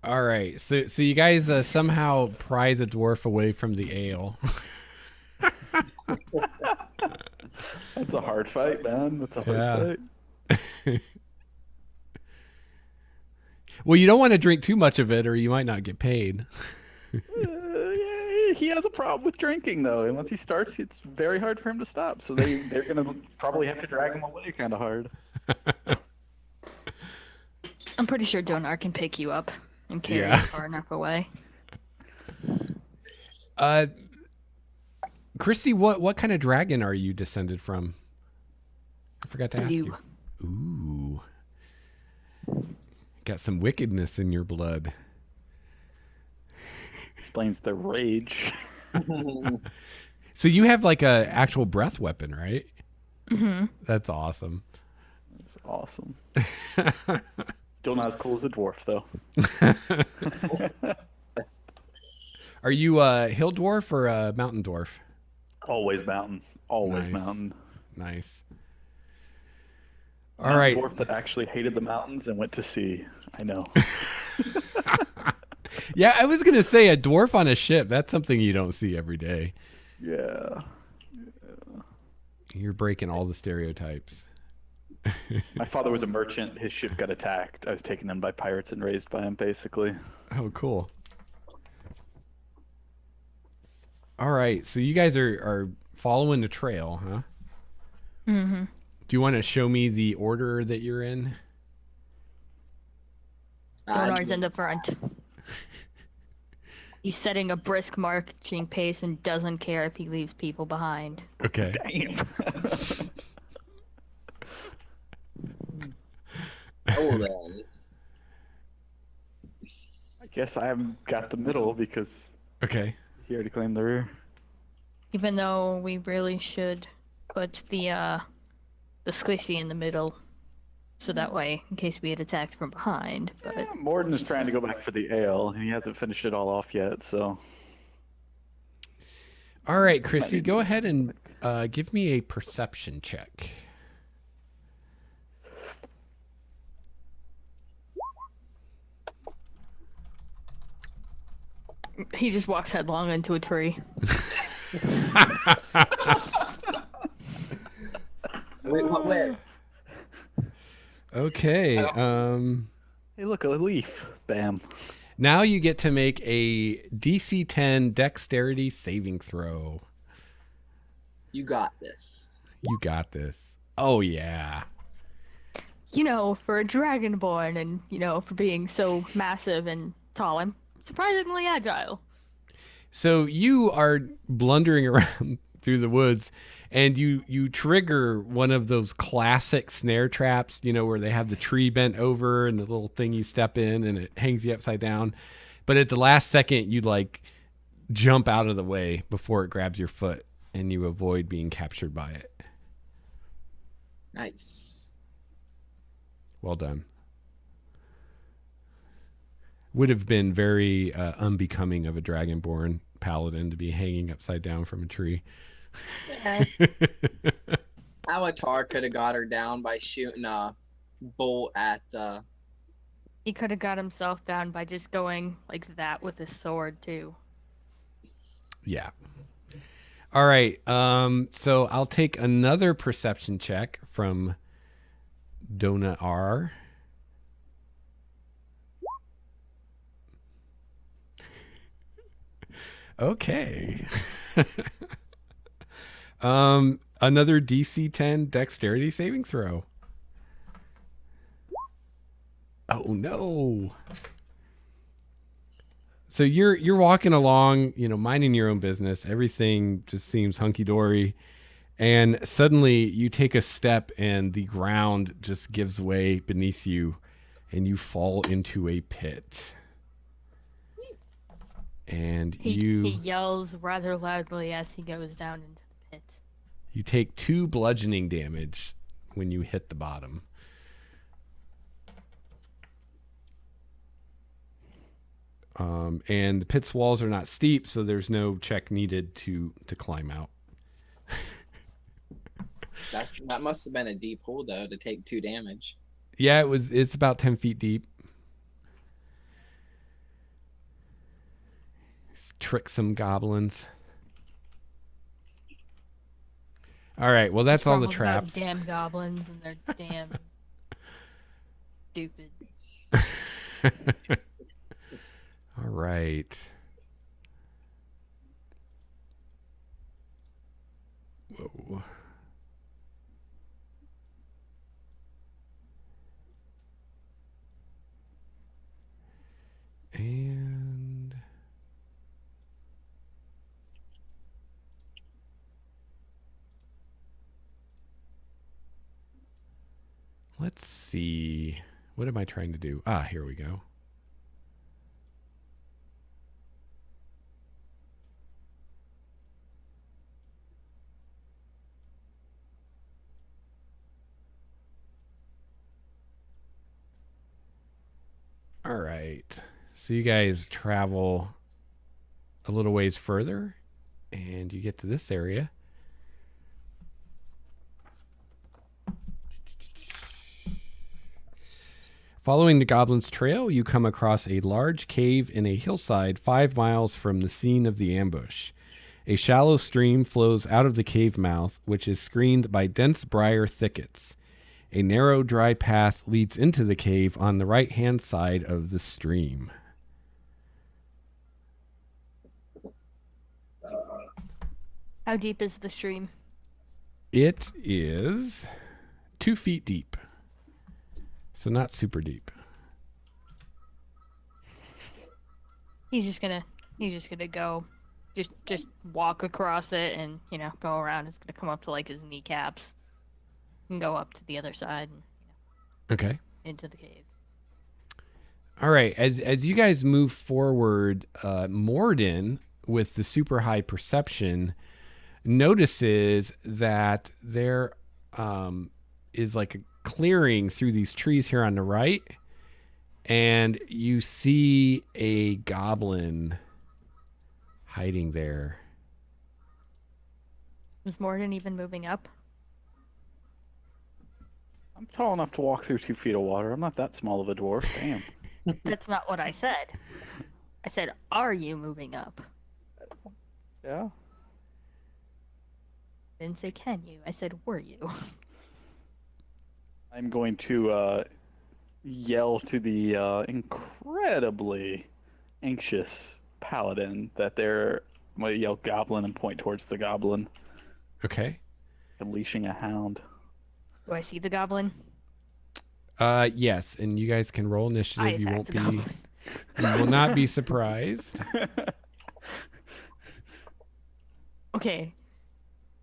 All right, so you guys somehow pry the dwarf away from the ale. That's a hard fight, man. That's a hard fight. Well, you don't want to drink too much of it, or you might not get paid. Yeah, he has a problem with drinking, though, and once he starts, it's very hard for him to stop. So they're gonna probably have to drag him away kind of hard. I'm pretty sure Donar can pick you up and carry you far enough away. Christy, what kind of dragon are you descended from? I forgot to ask you. Ooh. Got some wickedness in your blood. Explains the rage. So you have like a actual breath weapon, right? Mm-hmm. That's awesome. That's awesome. Still not as cool as a dwarf, though. Are you a hill dwarf or a mountain dwarf? Always mountain. Always Nice. mountain. Nice. Mountain All right. dwarf that actually hated the mountains and went to sea. I know. Yeah, I was going to say a dwarf on a ship. That's something you don't see every day. Yeah. You're breaking all the stereotypes. My father was a merchant. His ship got attacked. I was taken in by pirates and raised by him, basically. Oh, cool. All right, so you guys are following the trail, huh? Mm-hmm. Do you want to show me the order that you're in? Donar's in the front. He's setting a brisk marching pace and doesn't care if he leaves people behind. Okay. Damn. Oh, then. I guess I haven't got the middle because Okay. he already claimed the rear. Even though we really should put the squishy in the middle, so that way, in case we get attacked from behind. But Yeah, Morden is trying to go back for the ale, and he hasn't finished it all off yet, so... All right, Chrissy, go ahead and give me a perception check. he just walks headlong into a tree. Wait, what? Where? Okay. Hey, look, a leaf. Bam. Now you get to make a DC 10 dexterity saving throw. You got this. You got this. Oh, yeah. for a dragonborn and, for being so massive and tall, I'm surprisingly agile. So you are blundering around through the woods, and you trigger one of those classic snare traps, where they have the tree bent over and the little thing you step in and it hangs you upside down. But at the last second, you like jump out of the way before it grabs your foot, and you avoid being captured by it. Nice. Well done. Would have been very unbecoming of a dragonborn paladin to be hanging upside down from a tree. Avatar could have got her down by shooting a bolt at the. He could have got himself down by just going like that with his sword, too. Yeah. All right. So I'll take another perception check from Dona R. Okay. Another DC 10 dexterity saving throw. Oh no. So you're walking along, minding your own business. Everything just seems hunky-dory. And suddenly you take a step and the ground just gives way beneath you and you fall into a pit. And he yells rather loudly as he goes down into the pit. You take 2 bludgeoning damage when you hit the bottom. And the pit's walls are not steep, so there's no check needed to climb out. That must have been a deep hole though to take 2 damage. Yeah, it's about 10 feet deep. Trick some goblins. All right, well that's all the traps. Damn goblins and their damn stupid. All right. Whoa. And let's see. What am I trying to do? Here we go. All right. So you guys travel a little ways further and you get to this area. Following the goblin's trail, you come across a large cave in a hillside 5 miles from the scene of the ambush. A shallow stream flows out of the cave mouth, which is screened by dense briar thickets. A narrow, dry path leads into the cave on the right-hand side of the stream. How deep is the stream? It is 2 feet deep. So not super deep. He's just gonna go, just walk across it and go around. It's gonna come up to like his kneecaps, and go up to the other side and Okay. into the cave. All right. As you guys move forward, Morden, with the super high perception, notices that there is like a clearing through these trees here on the right, and you see a goblin hiding there. Is Morden even moving up? I'm tall enough to walk through 2 feet of water. I'm not that small of a dwarf. Damn. That's not what I said. I said, are you moving up? Yeah. I didn't say can you. I said, were you? I'm going to yell to the incredibly anxious paladin that they're. I'm going to yell goblin and point towards the goblin. Okay. Unleashing a hound. Do I see the goblin? Yes, and you guys can roll I initiative. You attacked won't the be. goblin. You will not be surprised. Okay.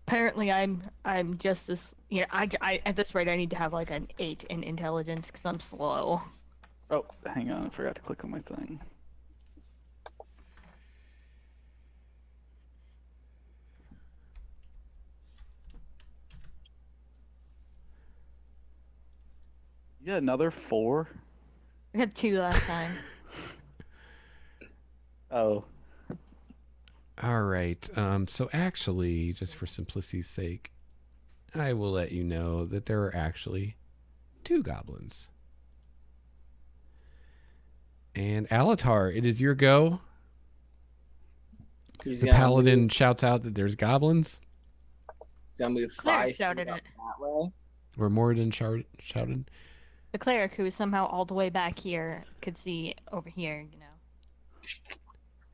Apparently, I'm just this. I at this rate I need to have like an 8 in intelligence because I'm slow. Oh, hang on. I forgot to click on my thing. Yeah, another 4. I got 2 last time. Oh, All right. So actually, just for simplicity's sake, I will let you know that there are actually 2 goblins. And Alatar, it is your go. He's The gonna paladin move, shouts out that there's goblins, he's gonna move Cleric 5 feet shouted up it. that way. or Moradin shouted. The cleric, who is somehow all the way back here, could see over here.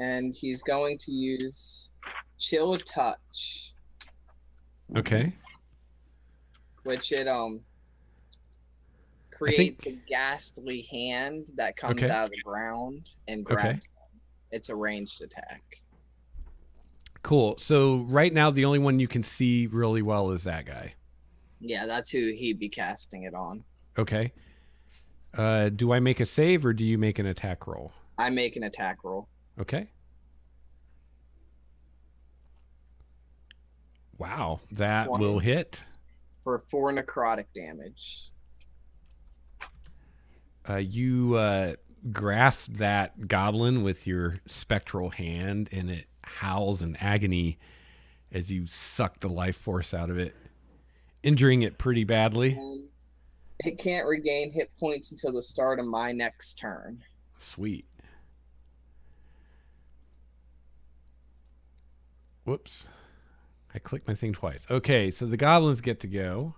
And he's going to use Chill Touch, Okay. which it creates a ghastly hand that comes Okay. out of the ground and Okay. grabs him. It's a ranged attack. Cool. So right now, the only one you can see really well is that guy. Yeah, that's who he'd be casting it on. Okay. Do I make a save or do you make an attack roll? I make an attack roll. Okay. Wow, that 20. will hit. For 4 necrotic damage. You grasp that goblin with your spectral hand, and it howls in agony as you suck the life force out of it, injuring it pretty badly. And it can't regain hit points until the start of my next turn. Sweet. Whoops. I clicked my thing twice. Okay, so the goblins get to go.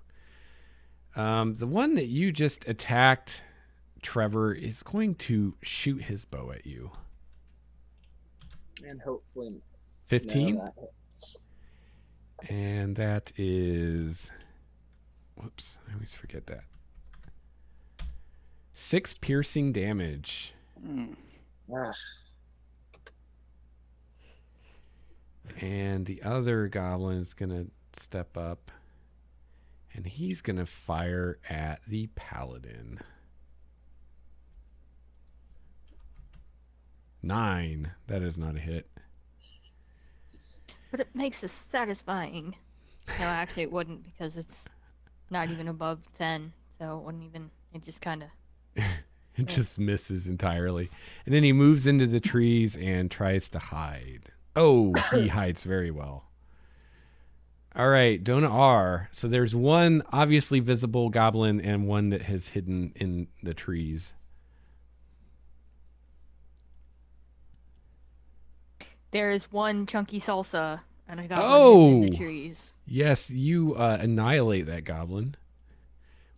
The one that you just attacked, Trevor, is going to shoot his bow at you. And hopefully miss. 15? No, that hits. And that is... Whoops, I always forget that. 6 piercing damage. Ugh. And the other goblin is going to step up. And he's going to fire at the paladin. 9. That is not a hit. But it makes it satisfying. No, actually it wouldn't because it's not even above 10, so it wouldn't even. It just kind of. It just misses entirely. And then he moves into the trees and tries to hide. Oh, he hides very well. All right, Dona R. So there's one obviously visible goblin and one that has hidden in the trees. There is one chunky salsa and a goblin in the Oh! trees. Yes, you annihilate that goblin.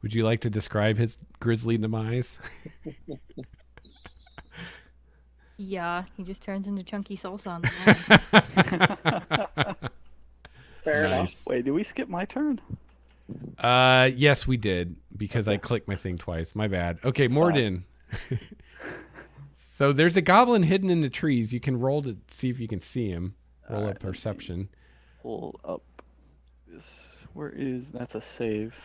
Would you like to describe his grisly demise? Yeah, he just turns into chunky salsa on the ground. Fair enough. Nice. wait, did we skip my turn? Yes, we did because I clicked my thing twice. My bad. Okay, Morden. So there's a goblin hidden in the trees. You can roll to see if you can see him. Roll a perception. Pull up this. Where is that's a save?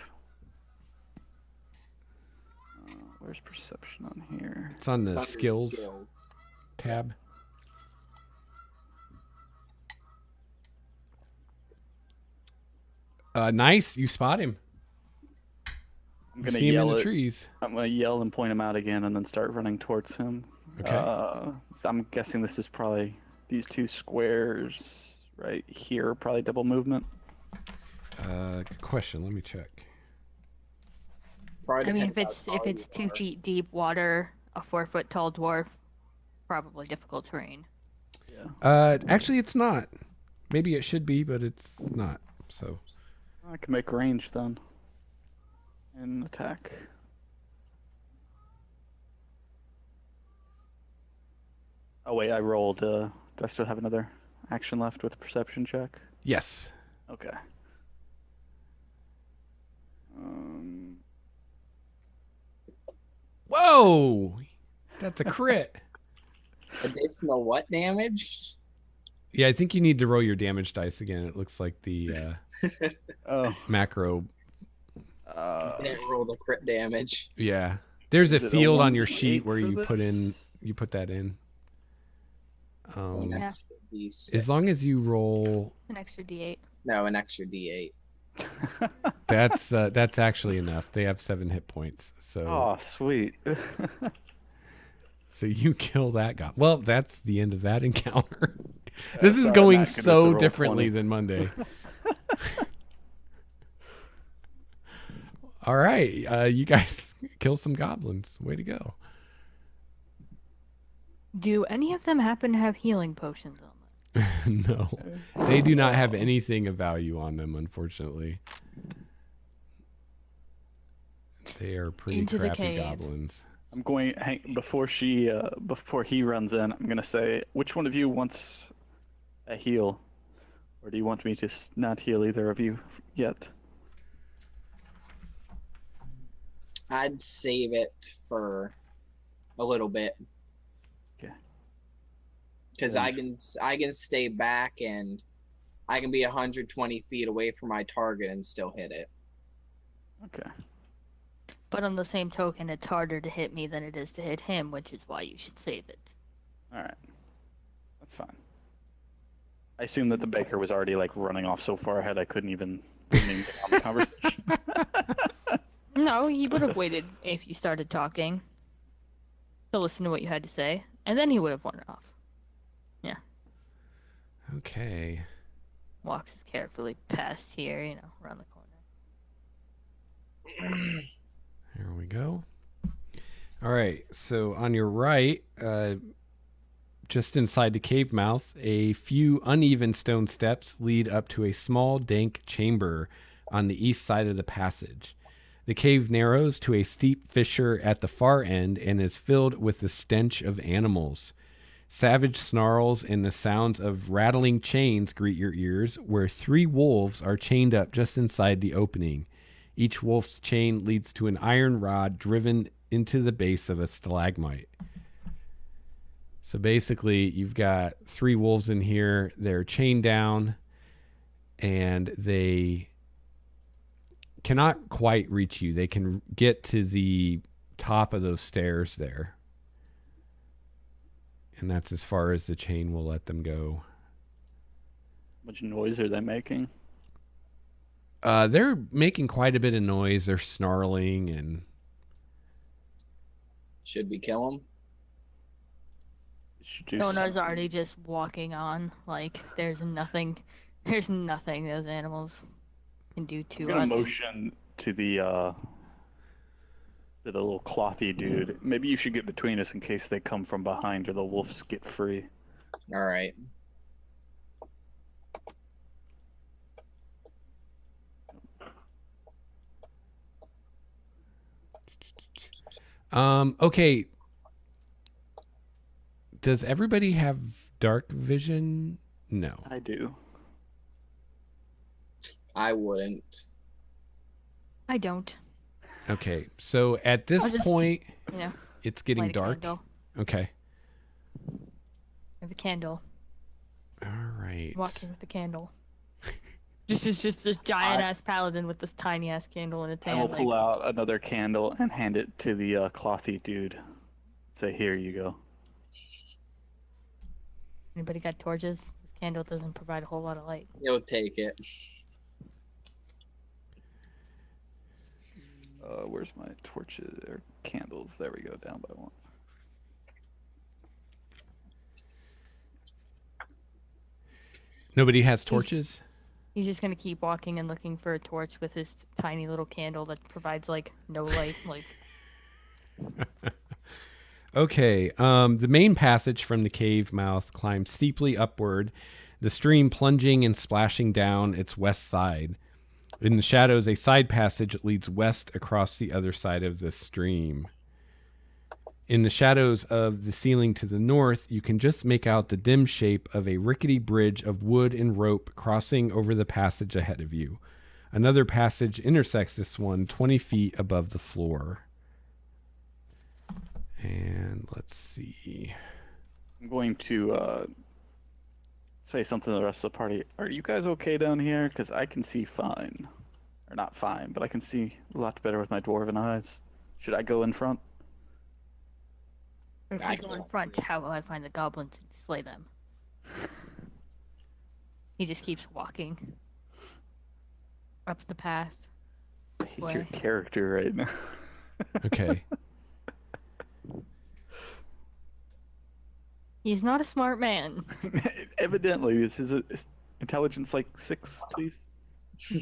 Where's perception on here? It's on the It's under skills tab. Nice. You spot him. I'm You gonna see him in yell the at, trees. I'm gonna yell and point him out again, and then start running towards him. Okay. So I'm guessing this is probably these 2 squares right here, probably double movement. Good question. Let me check. Probably I mean, depends how if tall it's you 2 are. feet deep water, a 4-foot tall dwarf, probably difficult terrain. Yeah. Actually, it's not. Maybe it should be, but it's not. So I can make range then. And attack. Oh wait, I rolled. Do I still have another action left with a perception check? yes. Okay. Oh, that's a crit. Additional what damage? Yeah, I think you need to roll your damage dice again. It looks like the Oh. macro. Didn't roll the crit damage. Yeah, there's a Is it a field on your 1d8 sheet where for you this? put that in. So an Yeah. extra D6. As long as you roll, An extra D8. No, an extra D8. that's actually enough. They have 7 hit points, so Oh, sweet. so you kill that guy. Well, that's the end of that encounter. This is Sorry, going not good with the so roll differently 20. than Monday. All right, you guys kill some goblins. Way to go. Do any of them happen to have healing potions on them? No, they do not have anything of value on them, unfortunately. They are pretty Into the crappy cave. goblins. I'm going before he runs in. I'm gonna say, which one of you wants a heal, or do you want me to not heal either of you yet? I'd save it for a little bit. Okay. Because I can stay back and I can be 120 feet away from my target and still hit it. Okay. But on the same token, it's harder to hit me than it is to hit him, which is why you should save it. All right. That's fine. I assume that the baker was already like running off so far ahead I couldn't even get on the conversation. No, he would have waited if you started talking to listen to what you had to say, and then he would have wandered off. Okay. Walks carefully past here, around the corner. Here we go. All right. So on your right, just inside the cave mouth, a few uneven stone steps lead up to a small, dank chamber on the east side of the passage. The cave narrows to a steep fissure at the far end and is filled with the stench of animals. Savage snarls and the sounds of rattling chains greet your ears, where 3 wolves are chained up just inside the opening. Each wolf's chain leads to an iron rod driven into the base of a stalagmite. So basically, you've got 3 wolves in here. They're chained down, and they cannot quite reach you. They can get to the top of those stairs there. And that's as far as the chain will let them go. Much noise are they making? They're making quite a bit of noise. They're snarling and... Should we kill him? Should do Donar's something. already just walking on. Like, there's nothing those animals can do I'm to gonna us. motion to the little clothy dude. Maybe you should get between us in case they come from behind or the wolves get free. All right. Okay. Does everybody have dark vision? No. I do. I wouldn't. I don't. Okay. So at this I'll just, point, You know, it's getting light a dark. candle. Okay. I have a candle. All right. Walking with a candle. Just this giant ass paladin with this tiny ass candle in its I hand. will pull out another candle and hand it to the clothy dude. Say, here you go. Anybody got torches? This candle doesn't provide a whole lot of light. You'll take it. Where's my torches or candles? There we go, down by 1. Nobody has torches? He's just gonna keep walking and looking for a torch with his tiny little candle that provides like no light. Like, Okay. The main passage from the cave mouth climbs steeply upward, the stream plunging and splashing down its west side. In the shadows, a side passage leads west across the other side of the stream. In the shadows of the ceiling to the north, you can just make out the dim shape of a rickety bridge of wood and rope crossing over the passage ahead of you. Another passage intersects this one 20 feet above the floor. And let's see. I'm going to say something to the rest of the party. Are you guys okay down here? Because I can see fine. Or not fine, but I can see a lot better with my dwarven eyes. Should I go in front? If I I go in can't front, see. how will I find the goblins and slay them? He just keeps walking up the path. I hate your Way. character right now. Okay. He's not a smart man. Evidently, this is intelligence like 6, please.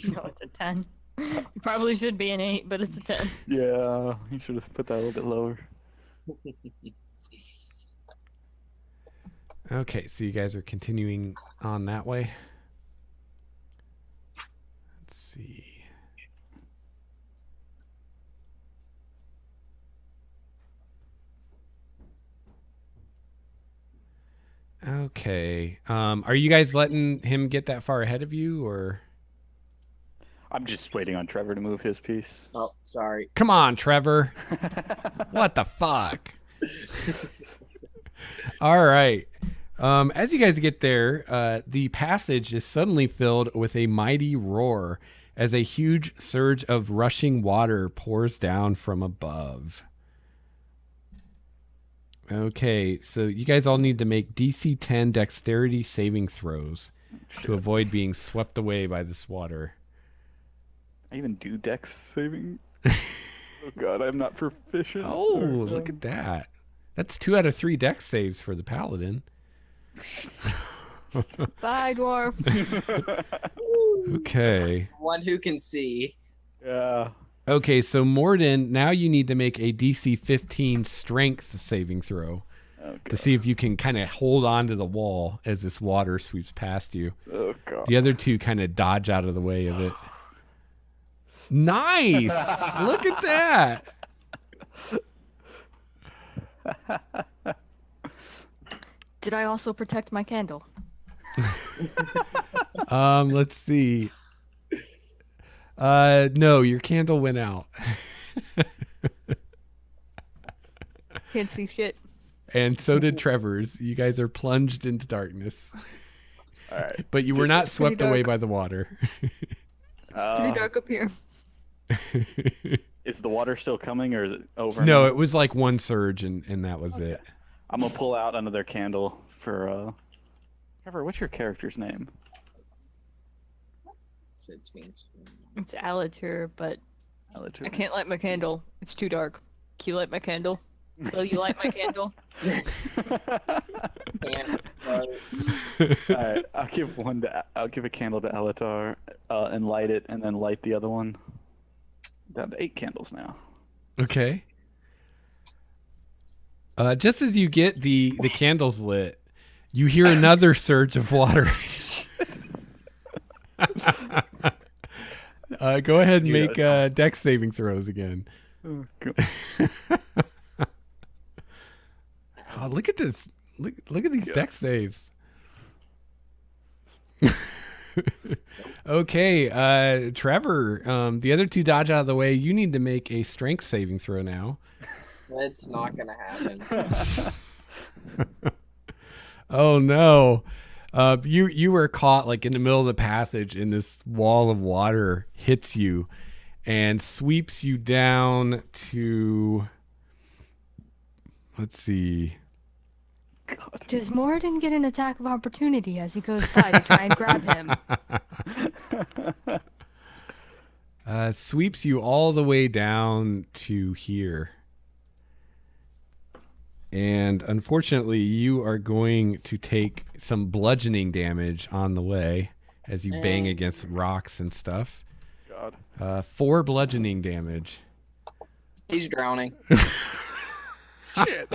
No, it's a 10. It probably should be an 8, but it's a 10. Yeah, you should have put that a little bit lower. Okay, so you guys are continuing on that way. Let's see. Okay. Are you guys letting him get that far ahead of you, or? I'm just waiting on Trevor to move his piece. Oh, sorry. Come on, Trevor. What the fuck? All right. As you guys get there, the passage is suddenly filled with a mighty roar as a huge surge of rushing water pours down from above. Okay, so you guys all need to make DC 10 dexterity saving throws to avoid being swept away by this water. I even do dex saving. Oh god, I'm not proficient. Oh, look at that. That's 2 out of 3 dex saves for the paladin. Bye, dwarf. Okay. One who can see. Yeah. Okay, so Morden, now you need to make a DC 15 strength saving throw Oh to see if you can kind of hold on to the wall as this water sweeps past you. Oh god. The other two kind of dodge out of the way of it. Nice! Look at that! Did I also protect my candle? Let's see. No, your candle went out. Can't see shit. And so did Trevor's. You guys are plunged into darkness. All right. But you were not swept away dark. by the water. Pretty dark up here. Is the water still coming, or is it over? No, now? it was like one surge and that was it. I'm gonna pull out another candle for. Trevor, what's your character's name? So it's me. It's Alatur, but Alatur. I can't light my candle. It's too dark. Can you light my candle? Will you light my candle? Can't, All right, I'll give a candle to Alatar, and light it, and then light the other one. Down to 8 candles now. Okay. Just as you get the candles lit, you hear another surge of water. Go ahead and make dex saving throws again. Oh, God. Oh, look at this. Look at these dex saves. Okay, Trevor, the other two dodge out of the way. You need to make a strength saving throw now. It's not gonna happen. Oh no. You were caught like in the middle of the passage, and this wall of water hits you and sweeps you down to, let's see. God. Does Morden get an attack of opportunity as he goes by to try and grab him? Sweeps you all the way down to here. And unfortunately, you are going to take some bludgeoning damage on the way as you bang against rocks and stuff. God. 4 bludgeoning damage. He's drowning. Shit.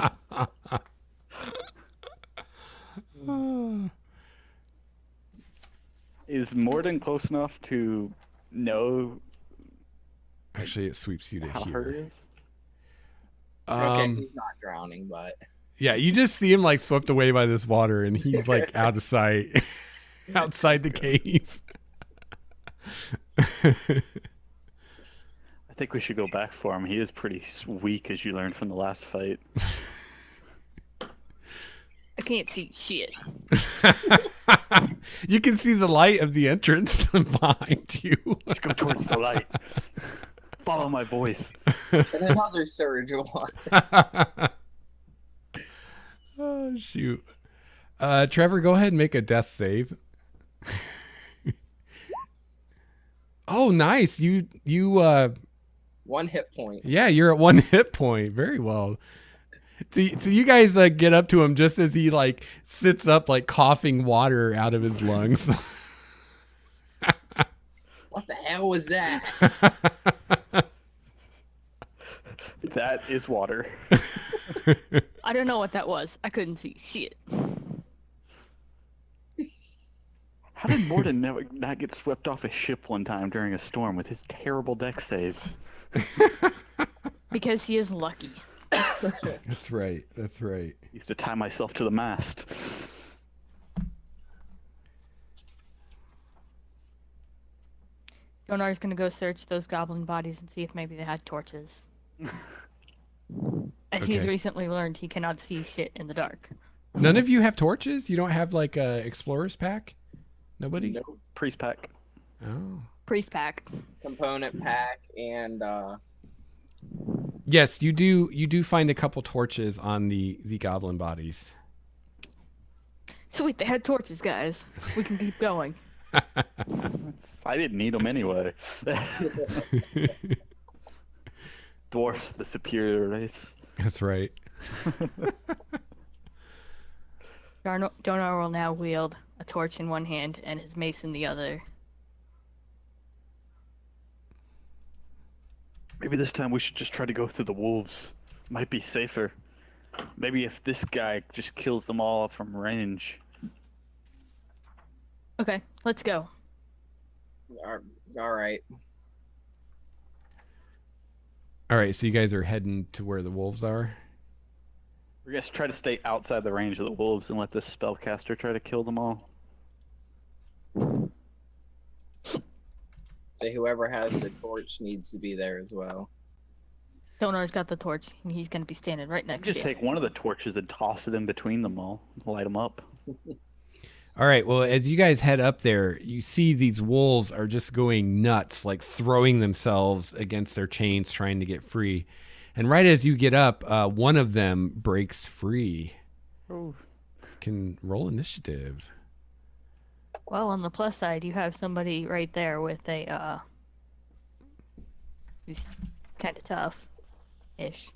Is Morden close enough to know Actually, it sweeps you to how hurt he here. is? Okay, he's not drowning, but Yeah, you just see him like swept away by this water, and he's like out of sight, outside the cave. I think we should go back for him. He is pretty weak, as you learned from the last fight. I can't see shit. You can see the light of the entrance behind you. Let's go towards the light. Follow my voice. And another surge one. Oh, shoot. Trevor, go ahead and make a death save. Oh, nice. You 1 hit point. yeah, you're at 1 hit point. Very well. So you guys get up to him just as he sits up coughing water out of his lungs. What the hell was that? That is water. I don't know what that was. I couldn't see shit. How did Morden not get swept off a ship one time during a storm with his terrible deck saves? Because he is lucky. That's right. That's right. Used to tie myself to the mast. Donar's gonna go search those goblin bodies and see if maybe they had torches. As he's Okay. recently learned, he cannot see shit in the dark. None of you have torches? You don't have a explorer's pack? Nobody? Nope. Priest pack. Oh. Priest pack. Component pack and Yes, you do. You do find a couple torches on the goblin bodies. Sweet, they had torches, guys. We can keep going. I didn't need them anyway. Dwarfs, the superior race. That's right. Donar will now wield a torch in one hand and his mace in the other. Maybe this time we should just try to go through the wolves. Might be safer. Maybe if this guy just kills them all from range. Okay, let's go. all right. All right, so you guys are heading to where the wolves are. We're gonna try to stay outside the range of the wolves and let this spellcaster try to kill them all. So whoever has the torch needs to be there as well. Donar's got the torch, and he's gonna be standing right next to Just you. take one of the torches and toss it in between them all. Light them up. All right, well, as you guys head up there, you see these wolves are just going nuts, throwing themselves against their chains, trying to get free. And right as you get up, one of them breaks free. Oh. Can roll initiative. Well, on the plus side, you have somebody right there with a, who's kind of tough-ish.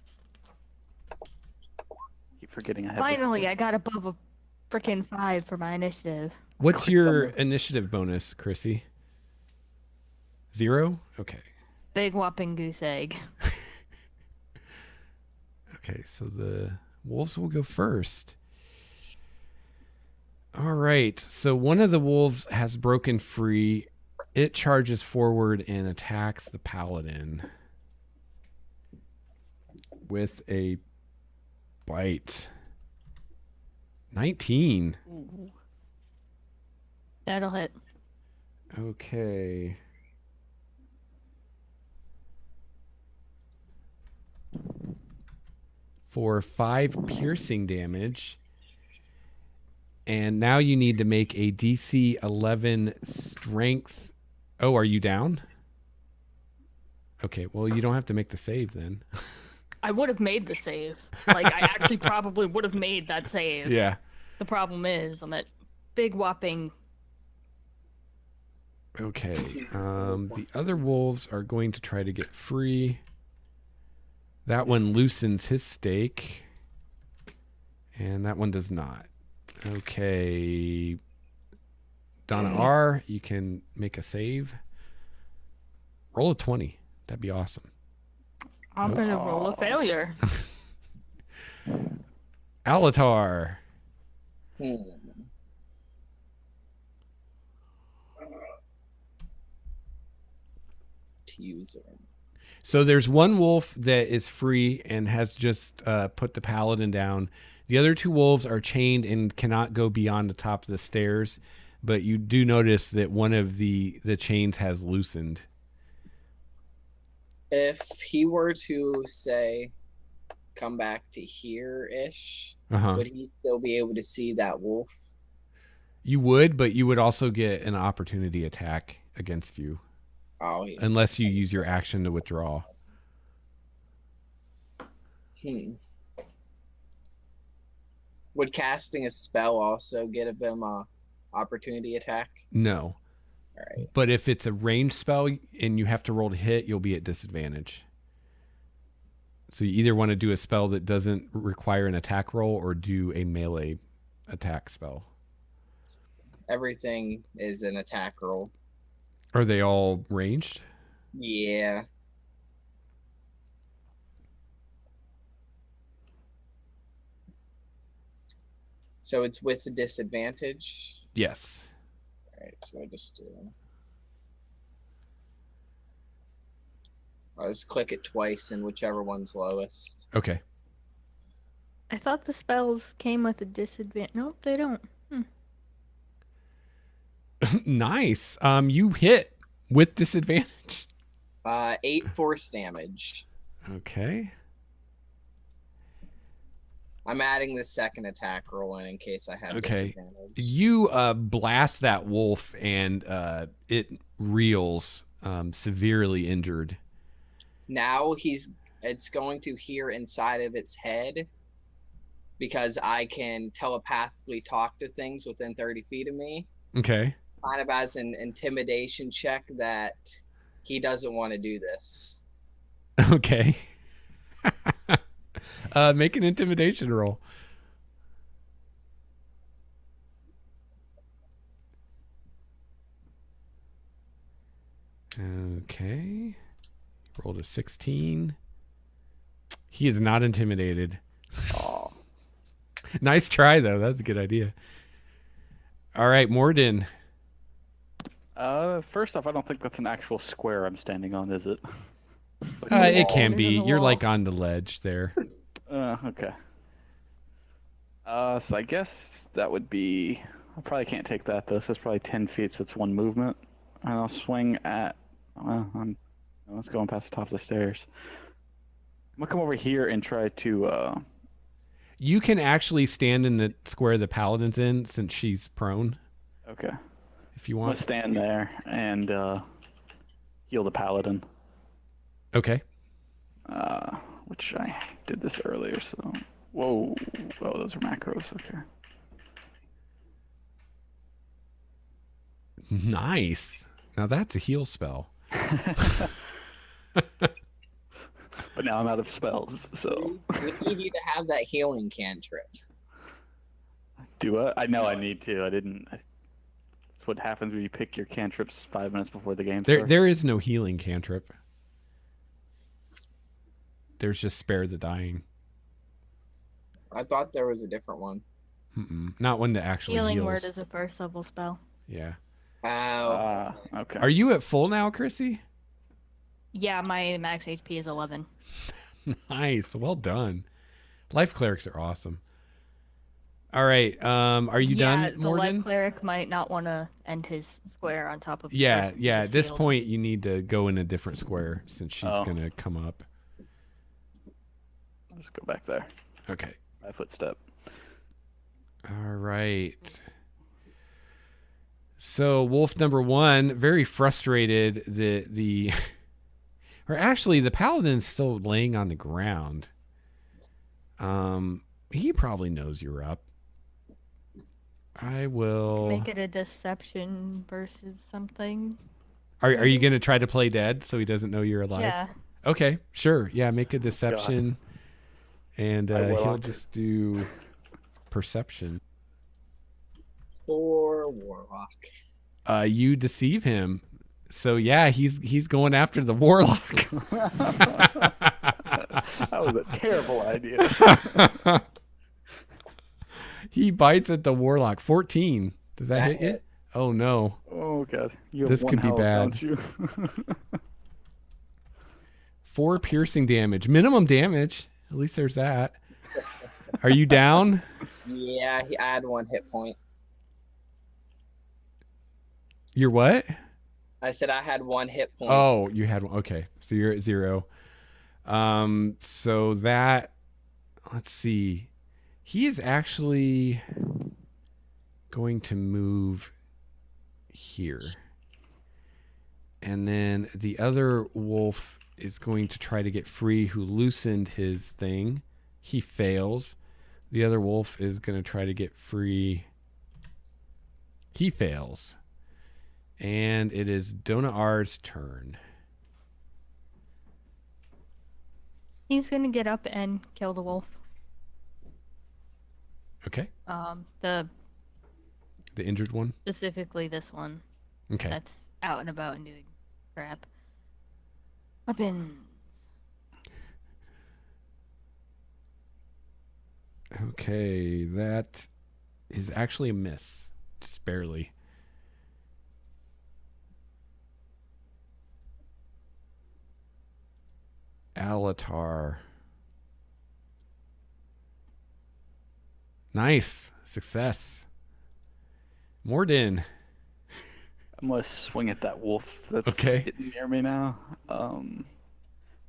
Keep forgetting I have. Finally, I got above a frickin' 5 for my initiative. What's Click your on the- initiative bonus, Chrissy? 0? Okay. Big whopping goose egg. Okay, so the wolves will go first. All right, so one of the wolves has broken free. It charges forward and attacks the paladin with a bite. 19. That'll hit. Okay. For 5 piercing damage. And now you need to make a DC 11 strength. Oh, are you down? Okay, well, you don't have to make the save then. I would have made the save. I actually probably would have made that save. Yeah. The problem is, I'm at big whopping. Okay. The other wolves are going to try to get free. That one loosens his stake. And that one does not. Okay. Donna R., you can make a save. Roll a 20. That'd be awesome. I'm gonna roll a failure. Alatar. Hmm. To use it. So there's one wolf that is free and has just put the paladin down. The other 2 wolves are chained and cannot go beyond the top of the stairs. But you do notice that one of the chains has loosened. If he were to say come back to here-ish, would he still be able to see that wolf? You would, but you would also get an opportunity attack against you. Oh, yeah. Unless you use your action to withdraw. Would casting a spell also give him a opportunity attack? No. All right. But if it's a ranged spell and you have to roll to hit, you'll be at disadvantage. So you either want to do a spell that doesn't require an attack roll or do a melee attack spell. Everything is an attack roll. Are they all ranged? Yeah. So it's with a disadvantage? Yes. All right, so I'll just click it twice and whichever one's lowest. Okay. I thought the spells came with a disadvantage. Nope, they don't. Nice. You hit with disadvantage. 8 force damage. Okay. I'm adding the second attack roll in case I have disadvantage. You blast that wolf and it reels, severely injured. Now it's going to hear inside of its head because I can telepathically talk to things within 30 feet of me. Okay. Kind of as an intimidation check that he doesn't want to do this. Okay. Make an intimidation roll. Okay. Rolled a 16. He is not intimidated. Oh. Nice try, though. That's a good idea. All right, Morden. First off, I don't think that's an actual square I'm standing on, is it? It can There's be. a You're wall. like on the ledge there. Okay. So I guess that would be... I probably can't take that, though, so it's probably 10 feet, so it's one movement. And I'll swing at... Well, it's going past the top of the stairs. I'm going to come over here and try to... You can actually stand in the square the paladin's in since she's prone. Okay. If you I'm going want. to stand there and heal the paladin. Okay. Which I did this earlier, so... Whoa. Oh, those are macros, okay. Nice. Now that's a heal spell. But now I'm out of spells, so... We need you to have that healing cantrip. Do I? I know I need to. I didn't... That's what happens when you pick your cantrips 5 minutes before the game starts. There is no healing cantrip. There's just spare the dying. I thought there was a different one. Not one that actually Healing heals. word is a first level spell. Yeah. Oh. Okay. Are you at full now, Chrissy? Yeah, my max HP is 11. Nice. Well done. Life clerics are awesome. All right. Are you done, the Morgan? life cleric might not want to end his square on top of the Yeah, person who yeah. just At this healed. point, you need to go in a different square since she's going to come up. I'll just go back there. Okay. My footstep. All right. So wolf number 1, very frustrated that or actually the paladin's still laying on the ground. He probably knows you're up. I will Make it a deception versus something. Are you going to try to play dead so he doesn't know you're alive? Yeah. Okay, sure. Yeah, make a deception. And he'll Warlock. just do perception. Poor Warlock. You deceive him. So yeah, he's going after the warlock. That was a terrible idea. He bites at the warlock. 14. Does that hit you? hits. Oh no. Oh god. You have This one could be health, bad. don't you? 4 piercing damage. Minimum damage. At least there's that. Are you down? Yeah, I had 1 hit point. You're what? I said I had 1 hit point. Oh, you had one. Okay, so you're at 0. So that, let's see. He is actually going to move here. And then the other wolf is going to try to get free, who loosened his thing. He fails. The other wolf is going to try to get free. He fails. And it is Dona'ar's turn. He's gonna get up and kill the wolf. Okay. The injured one? specifically this one Okay. that's out and about and doing crap. Weapons. Okay, that is actually a miss. Just barely. Alatar. Nice. Success. Morden. I'm gonna swing at that wolf that's Okay. getting near me now. I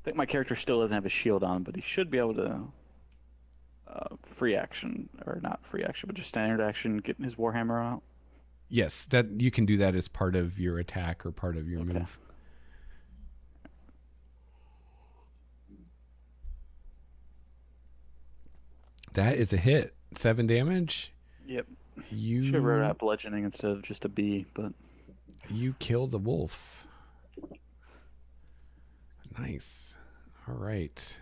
think my character still doesn't have a shield on, but he should be able to free action, or not free action, but just standard action, getting his warhammer out. Yes, that you can do that as part of your attack or part of your Okay. move. That is a hit. 7 damage. Yep. You Should have wrote out bludgeoning instead of just a B, but You kill the wolf. Nice. All right.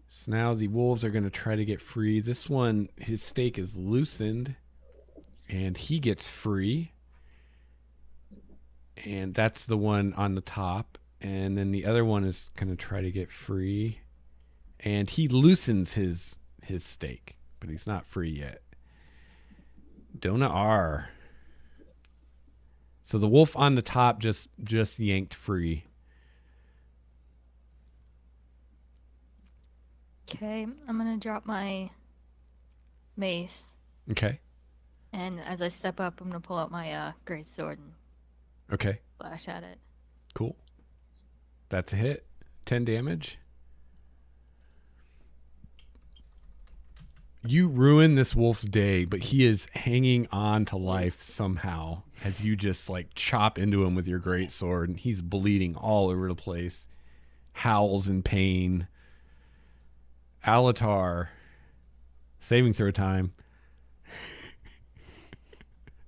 So now the wolves are going to try to get free. This one, his stake is loosened, and he gets free. And that's the one on the top. And then the other one is going to try to get free. And he loosens his stake, but he's not free yet. Dona'ar. So the wolf on the top just yanked free. Okay, I'm gonna drop my mace, Okay. and as I step up, I'm gonna pull out my great sword and Okay. slash at it. Cool. That's a hit. 10 damage. You ruin this wolf's day, but he is hanging on to life somehow as you just like chop into him with your great sword, and he's bleeding all over the place. Howls in pain. Alatar. Saving throw time.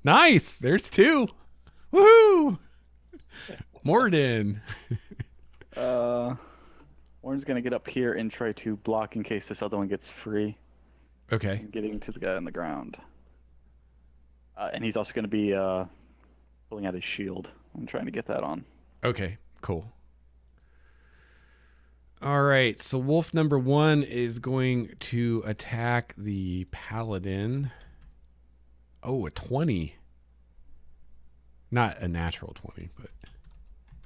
Nice. There's 2. Woohoo! Morden. Warren's gonna get up here and try to block in case this other one gets free. Okay. Getting to the guy on the ground. And he's also gonna be pulling out his shield and trying to get that on. Okay, cool. All right, so wolf number 1 is going to attack the paladin. Oh, a 20. Not a natural 20, but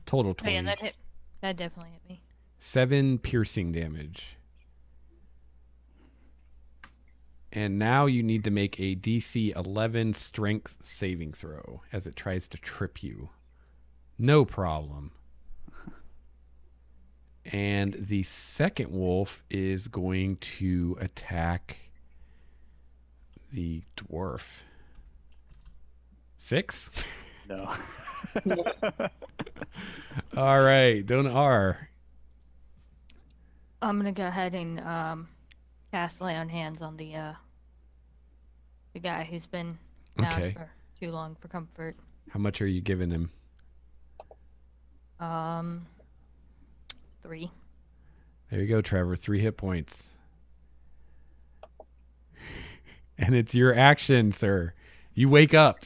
total 20. Oh yeah, that hit. That definitely hit me. 7 piercing damage. And now you need to make a DC 11 strength saving throw as it tries to trip you. No problem. And the second wolf is going to attack the dwarf. 6? No. All right, Dona'ar. I'm gonna go ahead and cast lay on hands on the guy who's been down Okay. for too long for comfort. How much are you giving him? 3. There you go, Trevor. 3 hit points. And it's your action, sir. You wake up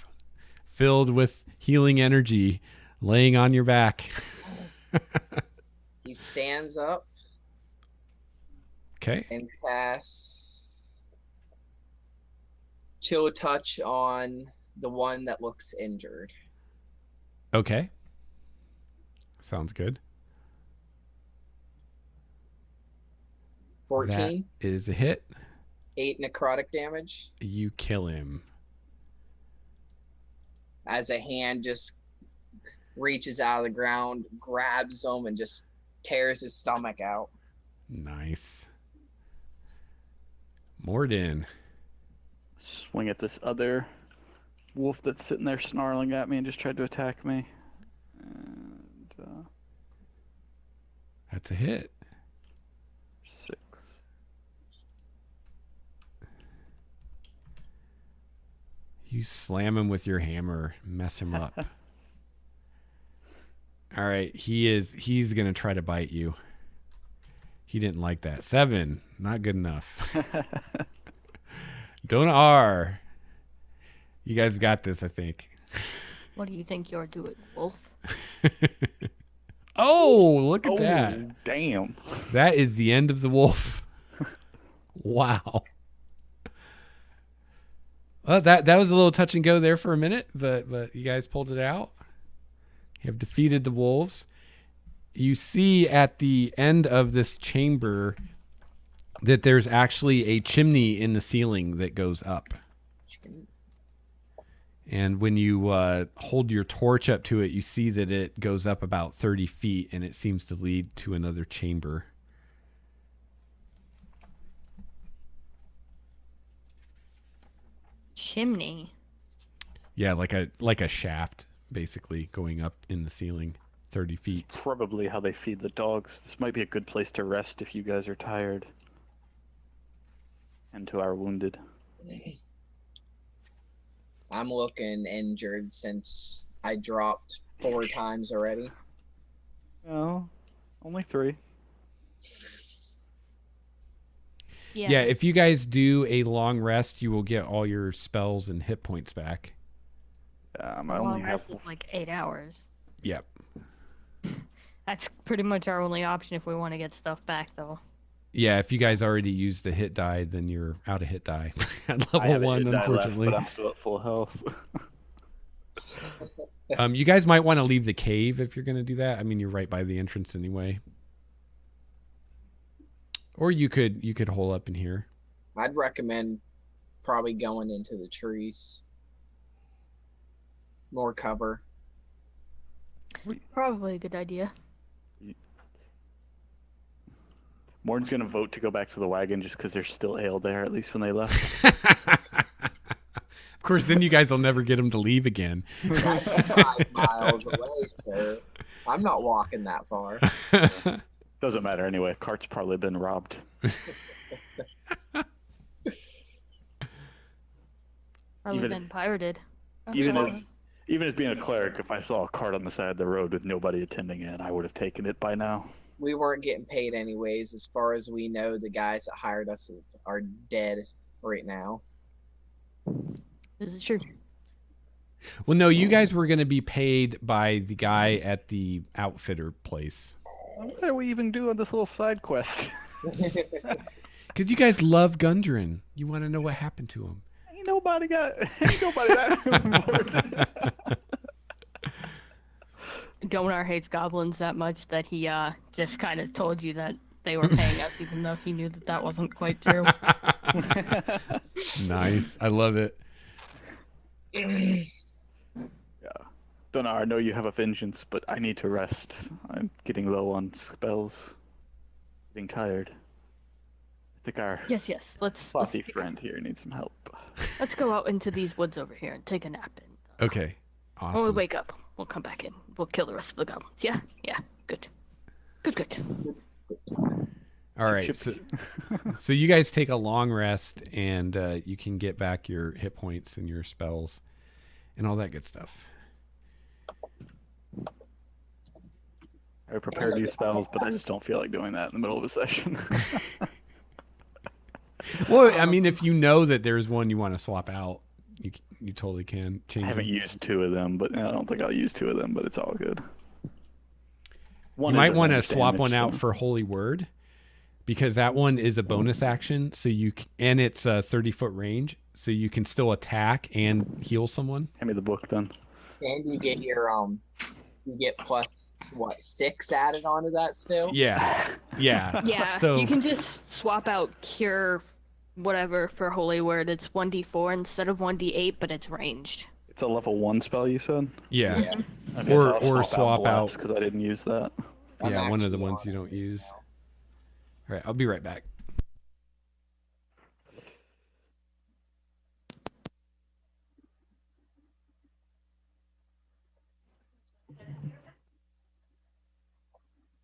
filled with healing energy, laying on your back. He stands up Okay. and casts Chill Touch on the one that looks injured. Okay. Sounds good. 14, That is a hit. 8 necrotic damage You kill him. as a hand just reaches out of the ground, grabs him, and just tears his stomach out. Nice. Morden. Swing at this other wolf that's sitting there snarling at me and just tried to attack me. And That's a hit. 6. You slam him with your hammer, mess him up. All right, he's going to try to bite you. He didn't like that. 7, not good enough. Donar. You guys got this, I think. What do you think you're doing, Wolf? Oh, look at that. Oh, damn. That is the end of the wolf. Wow. Well, that was a little touch and go there for a minute, but you guys pulled it out. You have defeated the wolves. You see at the end of this chamber that there's actually a chimney in the ceiling that goes up. And when you hold your torch up to it, you see that it goes up about 30 feet, and it seems to lead to another chamber. Chimney. Yeah, like a shaft, basically, going up in the ceiling 30 feet. Probably how they feed the dogs. This might be a good place to rest if you guys are tired. And to our wounded. I'm looking injured since I dropped 4 times already. No, only 3. Yeah, if you guys do a long rest, you will get all your spells and hit points back. I Our only long have rest is like 8 hours. Yep. That's pretty much our only option if we want to get stuff back, though. Yeah, if you guys already used the hit die, then you're out of hit die at I level have a 1, hit die unfortunately. left, but I'm still at full health. You guys might want to leave the cave if you're going to do that. I mean, you're right by the entrance anyway. Or you could hole up in here. I'd recommend probably going into the trees. More cover. Probably a good idea. Morden's gonna vote to go back to the wagon just because there's still ale there, at least when they left. Of course, then you guys will never get him to leave again. That's 5 miles away, sir. I'm not walking that far. Doesn't matter anyway. Cart's probably been robbed. Probably Even- been pirated. Even as being a cleric, if I saw a cart on the side of the road with nobody attending it, I would have taken it by now. We weren't getting paid anyways. As far as we know, the guys that hired us are dead right now. This is true. Well, no, you guys were going to be paid by the guy at the outfitter place. What are we even doing this little side quest? Because you guys love Gundren. You want to know what happened to him. Ain't nobody that Donar hates goblins that much that he just kind of told you that they were paying us, even though he knew that wasn't quite true. Nice. I love it. Yeah. Donar, I know you have a vengeance, but I need to rest. I'm getting low on spells. Getting tired. I think our Yes. Let's sloppy friend here needs some help. let's go out into these woods over here and take a nap. And Okay. when we Awesome. wake up, we'll come back in. We'll kill the rest of the goblins. Yeah. Good. All right. So you guys take a long rest, and you can get back your hit points and your spells and all that good stuff. I prepared new spells, but I just don't feel like doing that in the middle of a session. Well, I mean, if you know that there's one you want to swap out, you totally can change I haven't them. used 2 of them, but I don't think I'll use 2 of them, but it's all good. You One might is want to advantage swap damage, one out so- for Holy Word, because that one is a bonus action. So and it's a 30-foot range, so you can still attack and heal someone. Hand me the book then. And you get your you get plus 6 added onto that still. Yeah. Yeah. So You can just swap out cure whatever for Holy Word. It's 1d4 instead of 1d8, but it's ranged. It's a level 1 spell, you said? Yeah. Yeah. Okay, so Or I'll swap swap out out. bless, because I didn't use that. Yeah, Okay, so one I'll of the ones swap out swap out. bless, because I didn't use that. I'm Yeah, one of the actually ones on you it don't right use. now. All right, I'll be right back.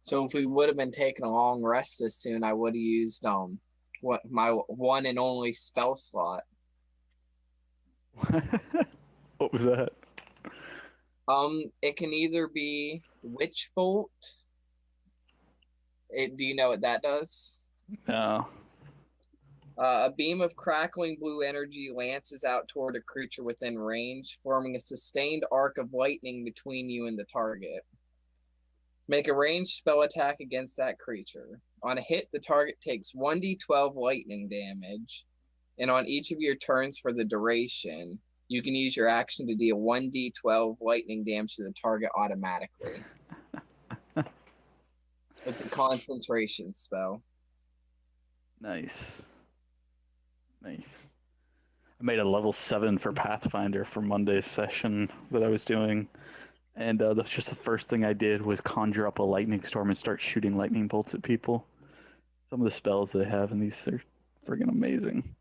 So if we would have been taking a long rest this soon, I would have used what my one and only spell slot. What was that? It can either be Witch Bolt. Do you know what that does? No. A beam of crackling blue energy lances out toward a creature within range, forming a sustained arc of lightning between you and the target. Make a ranged spell attack against that creature. On a hit, the target takes 1d12 lightning damage, and on each of your turns for the duration, you can use your action to deal 1d12 lightning damage to the target automatically. It's a concentration spell. Nice. Nice. I made a level 7 for Pathfinder for Monday's session that I was doing. And that's just the first thing I did was conjure up a lightning storm and start shooting lightning bolts at people. Some of the spells they have in these are friggin' amazing.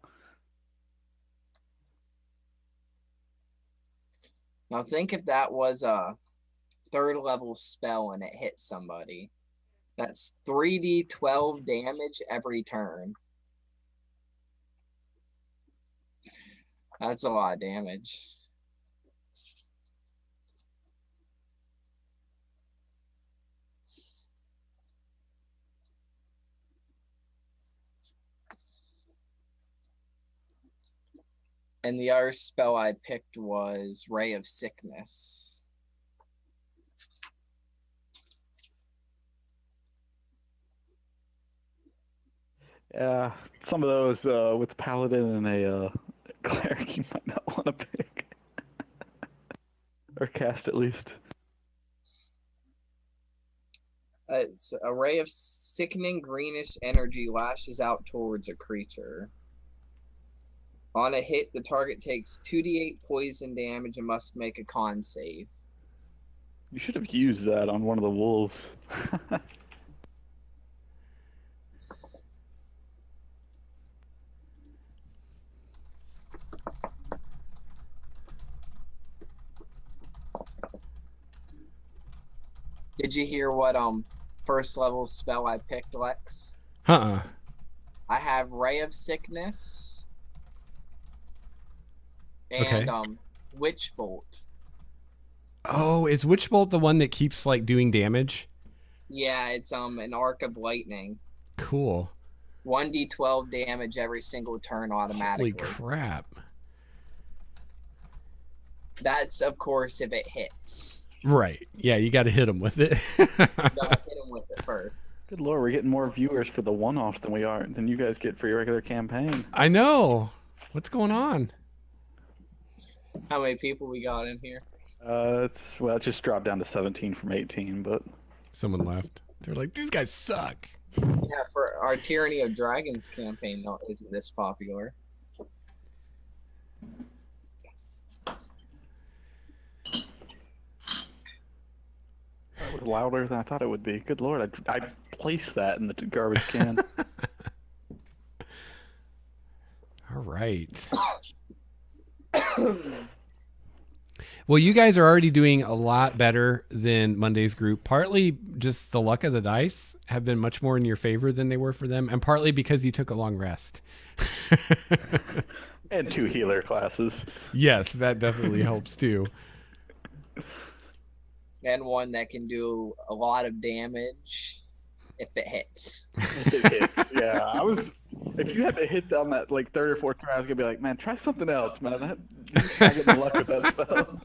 Now think if that was a 3rd level spell and it hit somebody. That's 3d12 damage every turn. That's a lot of damage. And the other spell I picked was Ray of Sickness. Yeah, some of those with Paladin and a Cleric you might not want to pick. Or cast at least. It's a ray of sickening greenish energy lashes out towards a creature. On a hit, the target takes 2d8 poison damage and must make a con save. You should have used that on one of the wolves. Did you hear what 1st level spell I picked, Lex? Uh-uh. I have Ray of Sickness Okay. and Witch Bolt. Oh, is Witch Bolt the one that keeps like doing damage? Yeah, it's an arc of lightning. Cool. 1d12 damage every single turn automatically. Holy crap. That's of course if it hits. Right. Yeah, you got to hit him with it. You gotta hit him with it first. Good lord, we're getting more viewers for the one-off than you guys get for your regular campaign. I know. What's going on? How many people we got in here? It just dropped down to 17 from 18, but Someone left. They're like, these guys suck. Yeah, for our Tyranny of Dragons campaign isn't this popular. that was louder than I thought it would be. Good lord, I placed that in the garbage can. All right. Well, you guys are already doing a lot better than Monday's group. Partly just the luck of the dice have been much more in your favor than they were for them, and partly because you took a long rest. And 2 healer classes. Yes, that definitely helps too. And one that can do a lot of damage if it hits. It hits. Yeah, if you had to hit on that like 3rd or 4th turn, I was gonna be like, man, try something else, man. You're just not getting luck with that spell.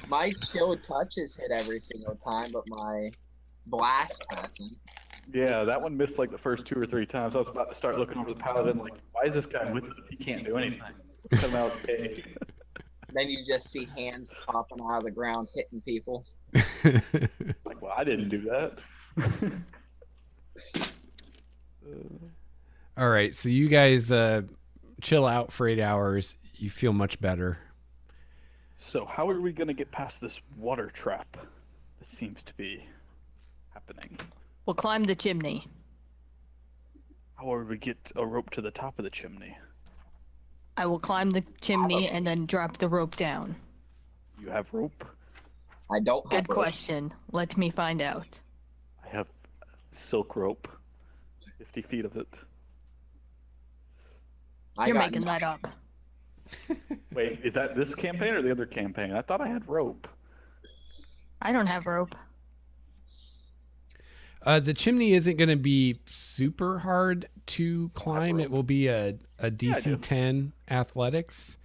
My chill touches hit every single time, but my blast hasn't. Yeah, that one missed like the first 2 or 3 times. I was about to start looking over the paladin, like, why is this guy with us? He can't do anything. Cut him out of the cage. Then you just see hands popping out of the ground hitting people. Like, well, I didn't do that. All right, so you guys chill out for 8 hours. You feel much better. So how are we going to get past this water trap that seems to be happening? We'll climb the chimney. How will we get a rope to the top of the chimney? I will climb the chimney and then drop the rope down. You have rope? I don't have Good rope. question. Let me find out. I have silk rope. 50 feet of it. I You're got making that up. Wait, is that this campaign or the other campaign? I thought I had rope. I don't have rope. The chimney isn't going to be super hard to climb. It will be a DC 10 athletics.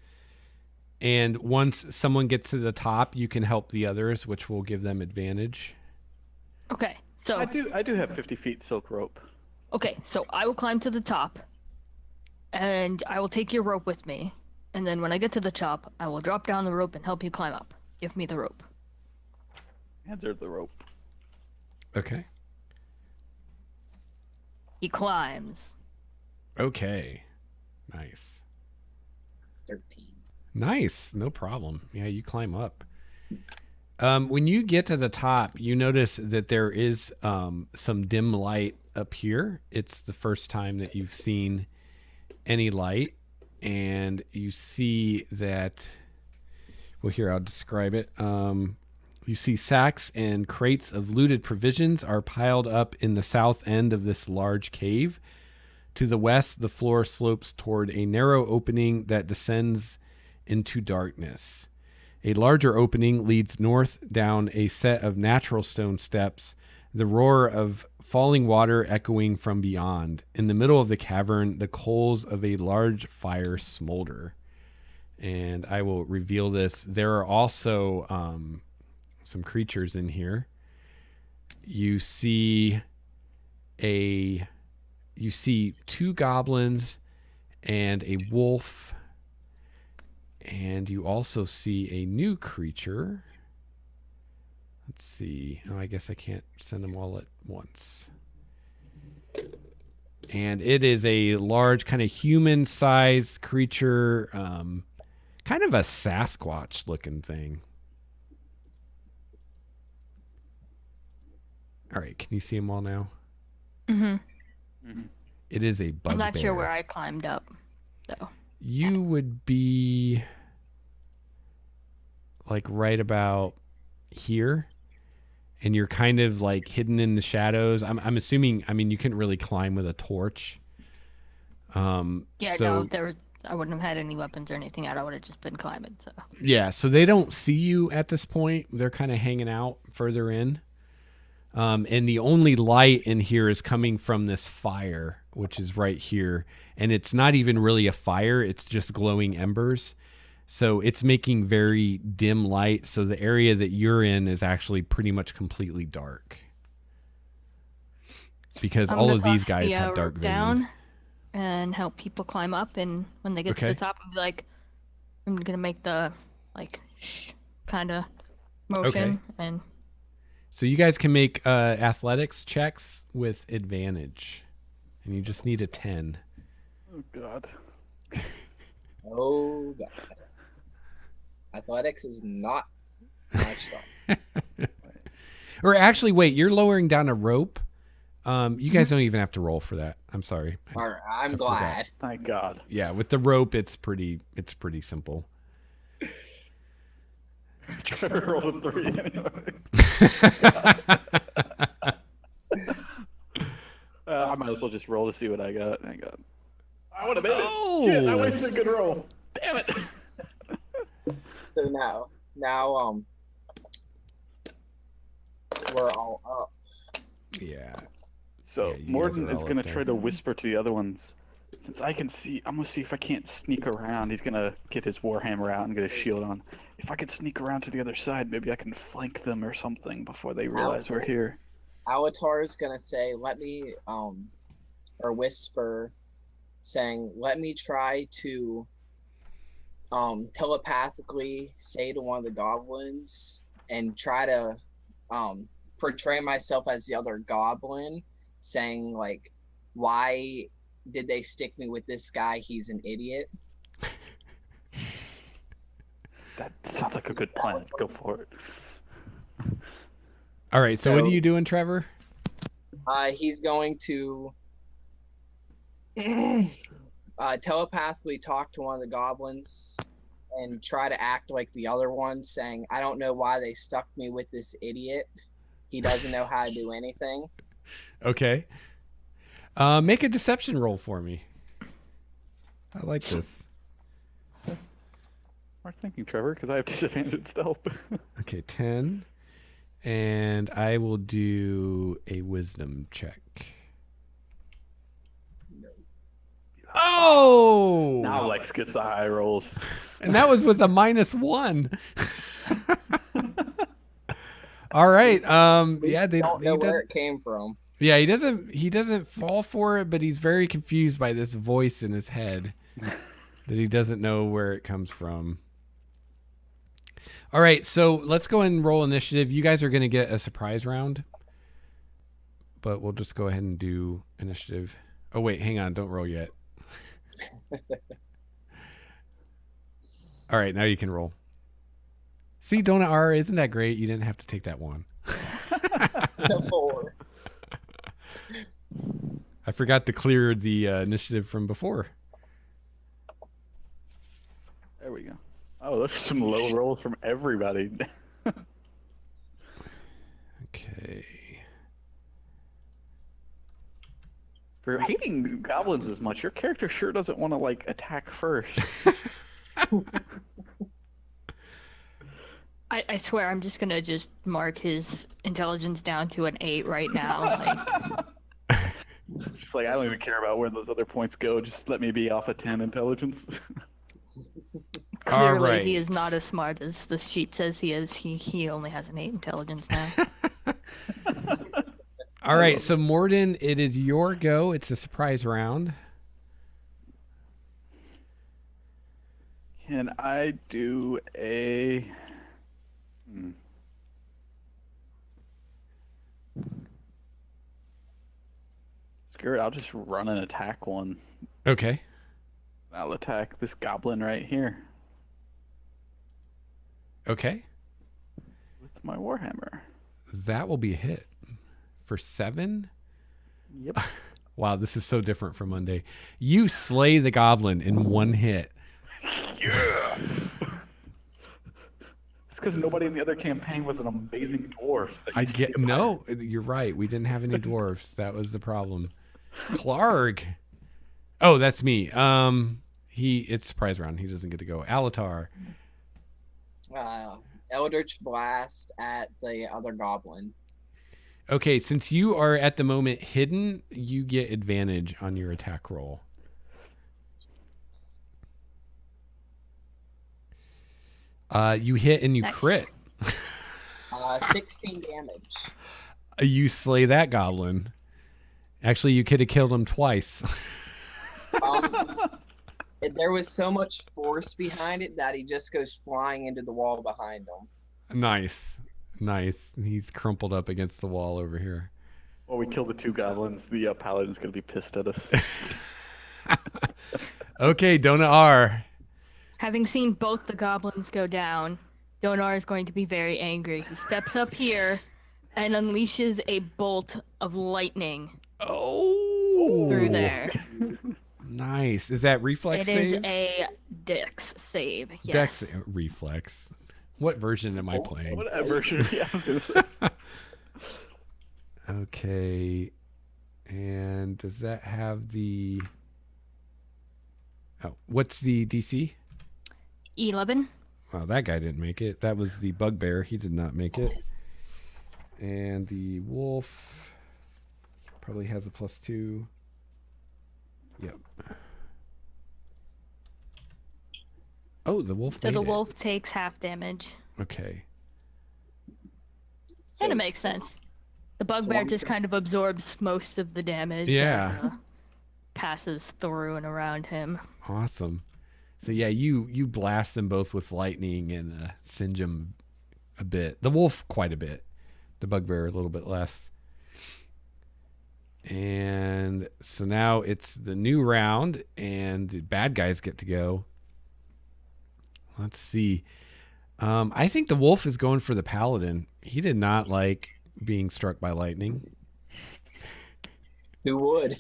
And once someone gets to the top, you can help the others, which will give them advantage. Okay, so I do have 50 feet silk rope. so I will climb to the top, and I will take your rope with me. And then when I get to the top, I will drop down the rope and help you climb up. Give me the rope. And there's the rope. Okay. He climbs. Okay. Nice. 13. Nice. No problem. Yeah, you climb up. When you get to the top, you notice that there is some dim light up here. It's the first time that you've seen any light. And you see that, well, here, I'll describe it. You see sacks and crates of looted provisions are piled up in the south end of this large cave. To the west, the floor slopes toward a narrow opening that descends into darkness. A larger opening leads north down a set of natural stone steps, the roar of falling water echoing from beyond. In the middle of the cavern, the coals of a large fire smolder. And I will reveal this. There are also some creatures in here. You see two goblins and a wolf, and you also see a new creature. Let's see. Oh, I guess I can't send them all at once. And it is a large, kind of human-sized creature, kind of a Sasquatch-looking thing. All right, can you see them all now? Mm-hmm. It is a bugbear. I'm not sure where I climbed up, though. You would be like right about here, and you're kind of like hidden in the shadows. I'm assuming. I mean, you couldn't really climb with a torch. Yeah, so, no, I wouldn't have had any weapons or anything out. I would have just been climbing. So yeah, so they don't see you at this point. They're kind of hanging out further in. And the only light in here is coming from this fire, which is right here. And it's not even really a fire. It's just glowing embers. So it's making very dim light. So the area that you're in is actually pretty much completely dark. Because all of these guys have dark vision. Down and help people climb up. And when they get to the top, I'm like, I'm going to make the like shh kind of motion. And so you guys can make athletics checks with advantage. And you just need a 10. Oh, God. Oh, God. Athletics is not my strong. Or actually, wait, you're lowering down a rope. You guys don't even have to roll for that. I'm sorry. All right, I'm glad. Thank God. Yeah, with the rope, it's pretty simple. Trevor rolled a 3 anyway. I might as well just roll to see what I got. Thank God. I would have made Oh! it. Shit, I wasted a good roll. Damn it. So now, we're all up. Yeah. So Yeah, you guys Morden are is all going to up there. try to whisper to the other ones. Since I can see, I'm going to see if I can't sneak around. He's going to get his warhammer out and get his shield on. If I could sneak around to the other side, maybe I can flank them or something before they realize we're here. Alatar is gonna say, "Let me," or whisper, saying, "Let me try to, telepathically say to one of the goblins and try to, portray myself as the other goblin, saying like, why did they stick me with this guy? He's an idiot." That sounds like a good plan. Go for it. All right. So what are So- you doing, Trevor? He's going to telepathically talk to one of the goblins and try to act like the other one, saying, I don't know why they stuck me with this idiot. He doesn't know how to do anything. Okay. Make a deception roll for me. I like this. Smart thinking, Trevor, because I have disadvantage stealth. Okay, 10. And I will do a wisdom check. Oh! Now Lex gets the high rolls. And that was with a -1. All right. Yeah, Don't know where it came from. Yeah, he doesn't fall for it, but he's very confused by this voice in his head that he doesn't know where it comes from. All right, so let's go and roll initiative. You guys are going to get a surprise round, but we'll just go ahead and do initiative. Oh, wait, hang on. Don't roll yet. All right, now you can roll. See, Donut R, isn't that great? You didn't have to take that one. 4. I forgot to clear the initiative from before. There we go. Oh, those are some low rolls from everybody. Okay. For hating goblins as much, your character sure doesn't want to like attack first. I swear I'm just gonna mark his intelligence down to an 8 right now. Like, Just like I don't even care about where those other points go. Just let me be off a 10 intelligence. All clearly right. he is not as smart as the sheet says he is. He only has an 8 intelligence now. All right, so Morden, it is your go. It's a surprise round. Can I do a? Screw it, I'll just run and attack one. Okay. I'll attack this goblin right here Okay. with my warhammer. That will be a hit. For 7? Yep. Wow, this is so different from Monday. You slay the goblin in one hit. Yeah. It's because nobody in the other campaign was an amazing dwarf. I get no, you're right. We didn't have any dwarfs. That was the problem. Clark. Oh, that's me. It's surprise round. He doesn't get to go. Alatar. Eldritch Blast at the other goblin. Okay, since you are at the moment hidden, you get advantage on your attack roll. You hit and you Nice. crit. 16 damage. You slay that goblin. Actually, you could have killed him twice. There was so much force behind it that he just goes flying into the wall behind him. Nice. He's crumpled up against the wall over here. Well, we kill the two goblins. The paladin's gonna be pissed at us. Okay, Donut R. Having seen both the goblins go down, Donar is going to be very angry. He steps up here and unleashes a bolt of lightning Oh. through there. Nice. Is that reflex It saves? is a dex save. Yes. Dex reflex. What version am I playing? What version? Yeah, I was gonna say. Okay. And does that have the... Oh, what's the DC? 11. Wow, that guy didn't make it. That was the bugbear. He did not make it. And the wolf probably has a +2. Yep. Oh, the wolf So made the it. wolf takes half damage. Okay. So And it makes sense. The bugbear one just kind of absorbs most of the damage. Yeah. As, passes through and around him. Awesome. So yeah, you blast them both with lightning and singe them a bit. The wolf quite a bit. The bugbear a little bit less. And so now it's the new round, and the bad guys get to go. Let's see. I think the wolf is going for the paladin. He did not like being struck by lightning. Who would?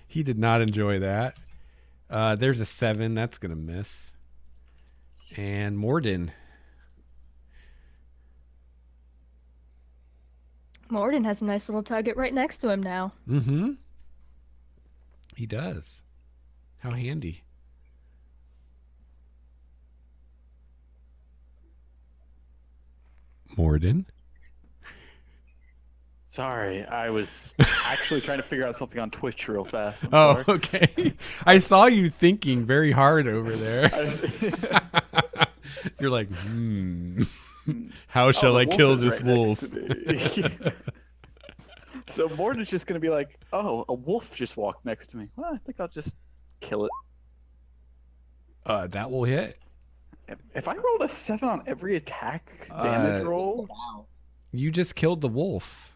He did not enjoy that. There's a 7. That's going to miss. And Morden. Morden has a nice little target right next to him now. Mm-hmm. He does. How handy. Morden. Sorry, I was actually trying to figure out something on Twitch real fast. I'm Oh, sorry. okay. I saw you thinking very hard over there. You're like, how shall I the kill wolf is this right wolf? next to me. So Morden's just going to be like, oh, a wolf just walked next to me. Well, I think I'll just kill it. That will hit. If I rolled a 7 on every attack damage roll, Wow. You just killed the wolf.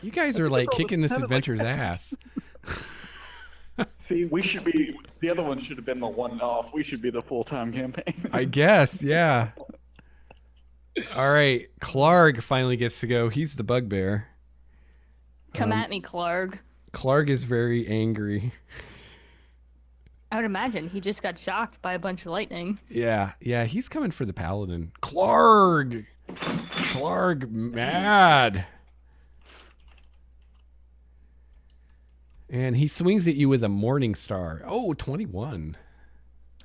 You guys are like kicking this adventure's ass. see, we should be, the other one should have been the one-off. We should be the full-time campaign. I guess, yeah. All right, Clark finally gets to go. He's the bugbear. Come at me, Clark. Clark is very angry. I would imagine he just got shocked by a bunch of lightning. Yeah, he's coming for the paladin. Clark mad. And he swings at you with a morning star. Oh, 21.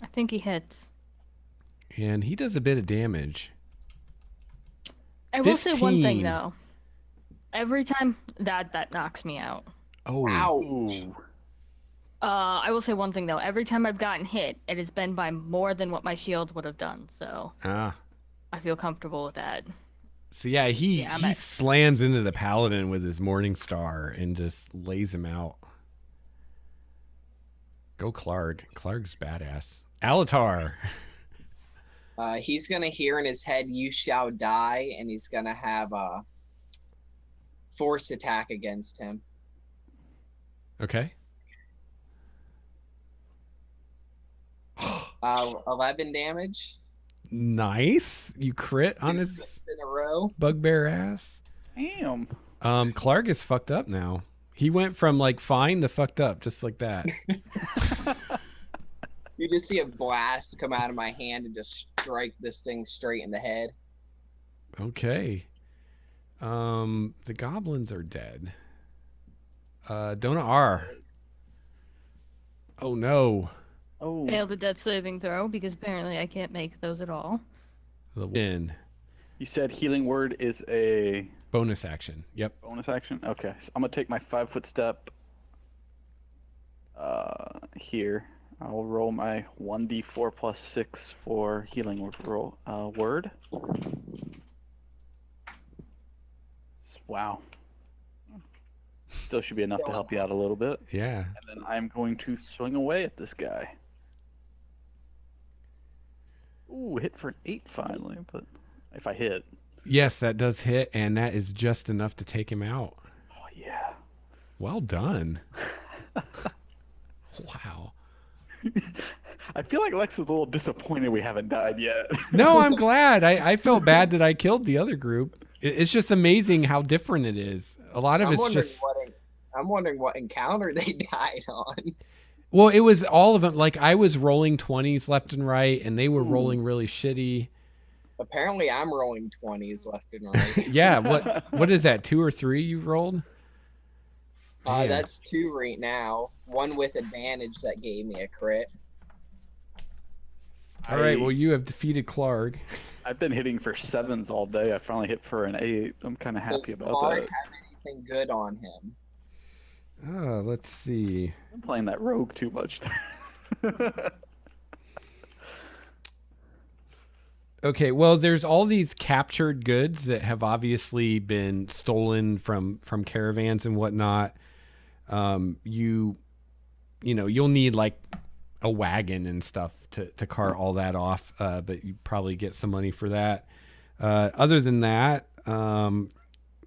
I think he hits. And he does a bit of damage. I will say one 15. thing though. Every time that knocks me out. Oh, Ouch. Ooh. I will say one thing though. Every time I've gotten hit, it has been by more than what my shield would have done. So ah. I feel comfortable with that. So yeah, he I'm he at- slams into the paladin with his morning star and just lays him out. Go Clark. Clark's badass. Alatar. He's gonna hear in his head, "You shall die," and he's gonna have a force attack against him. Okay. 11 damage. Nice. You crit on 2 his crits in a row. bugbear ass. Damn. Clark is fucked up now. He went from like fine to fucked up just like that. You just see a blast come out of my hand and just strike this thing straight in the head. Okay. The goblins are dead. Donna R. Oh no. Oh, Failed the death saving throw because apparently I can't make those at all. The win. you said healing word is a Bonus action. Yep. bonus action? Okay, so I'm gonna take my 5-foot step here. I'll roll my 1d4 plus 6 for healing word. Wow. Still should be enough to help you out a little bit. Yeah. And then I'm going to swing away at this guy. Ooh, hit for an 8 finally, but if I hit. Yes, that does hit, and that is just enough to take him out. Oh, yeah. Well done. Wow. I feel like Lex is a little disappointed we haven't died yet. No, I'm glad. I felt bad that I killed the other group. It's just amazing how different it is. A lot of it's just. I'm wondering what encounter they died on. Well, it was all of them. Like I was rolling 20s left and right, and they were Ooh. rolling really shitty. Apparently, I'm rolling 20s left and right. Yeah. What is that? 2 or 3 you rolled? Man. That's 2 right now. 1 with advantage that gave me a crit. All right. Well, you have defeated Clark. I've been hitting for 7s all day. I finally hit for an 8. I'm kind of Does happy about Clark that. have anything good on him? Let's see. I'm playing that rogue too much. Okay, well, there's all these captured goods that have obviously been stolen from caravans and whatnot. You'll need like a wagon and stuff to cart all that off, but you probably get some money for that. Other than that,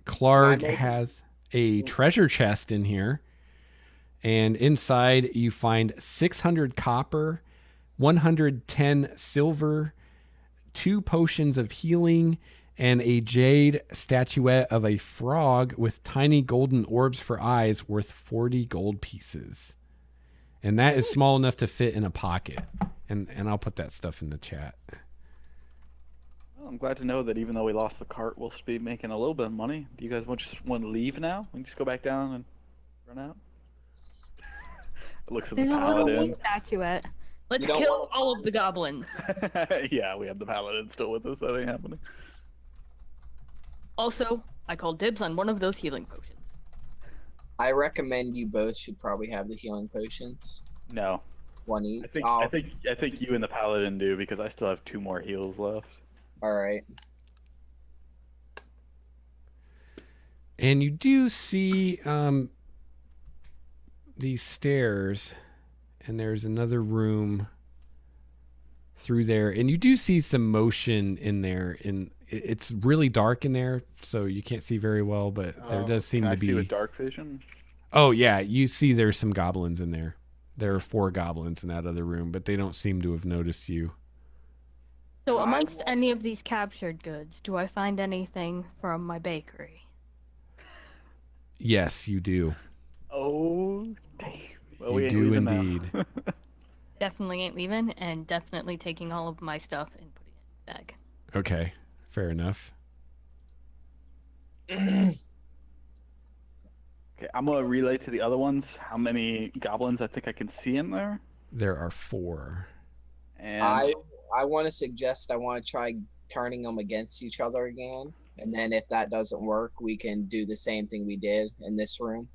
Clark has a treasure chest in here, and inside you find 600 copper, 110 silver, 2 potions of healing and a jade statuette of a frog with tiny golden orbs for eyes worth 40 gold pieces. And that is small enough to fit in a pocket. And I'll put that stuff in the chat. Well, I'm glad to know that even though we lost the cart, we'll be making a little bit of money. Do you guys just want to leave now? We can just go back down and run out? It looks at the There's a little paladin. wing statuette. Let's You don't kill want- all of the goblins. Yeah, we have the paladin still with us. That ain't happening. Also, I called dibs on one of those healing potions. I recommend you both should probably have the healing potions. No, One each. I think you and the paladin do because I still have 2 more heals left. All right. And you do see these stairs, and there's another room through there, and you do see some motion in there. And it's really dark in there, so you can't see very well, but there does seem Can to I be. see with dark vision? Oh yeah, you see there's some goblins in there. There are 4 goblins in that other room, but they don't seem to have noticed you. So I amongst will- any of these captured goods, do I find anything from my bakery? Yes, you do. Oh, damn. Well, we You ain't do leaving now. indeed. Definitely ain't leaving, and definitely taking all of my stuff and putting it in the bag. Okay, fair enough. Okay, I'm gonna relay to the other ones how many goblins I think I can see in there. There are 4. And I want to suggest I want to try turning them against each other again, and then if that doesn't work, we can do the same thing we did in this room.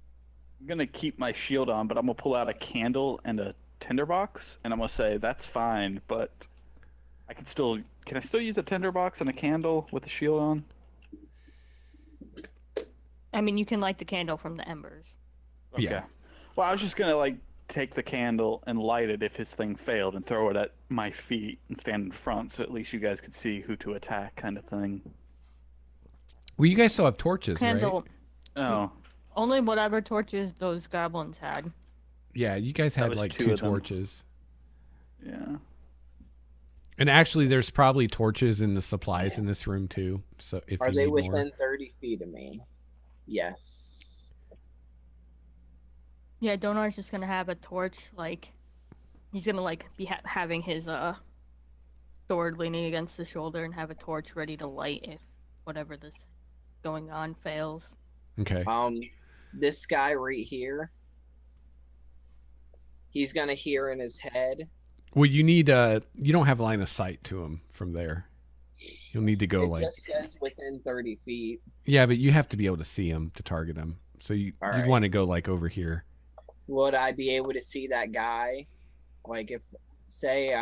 I'm gonna keep my shield on, but I'm gonna pull out a candle and a tinderbox, and I'm gonna say that's fine, but can I still use a tinderbox and a candle with the shield on? I mean, you can light the candle from the embers. Okay. Yeah. Well, I was just gonna take the candle and light it if his thing failed and throw it at my feet and stand in front, so at least you guys could see who to attack, kind of thing. Well, you guys still have torches, Candle, right? Oh, only whatever torches those goblins had. Yeah, you guys That had was like 2 2 of them. torches. yeah. And actually, there's probably torches in the supplies in this room too. So if Are you they need within more. 30 feet of me? Yes. Yeah, Donar's just gonna have a torch, like, he's gonna, like, be having his, sword leaning against the shoulder and have a torch ready to light if whatever this going on fails. Okay. This guy right here, he's gonna hear in his head. Well, you need you don't have line of sight to him from there. You'll need to go It like just says within 30 feet. yeah, but you have to be able to see him to target him. So you All you right. want to go like over here. Would I be able to see that guy? Like if, say,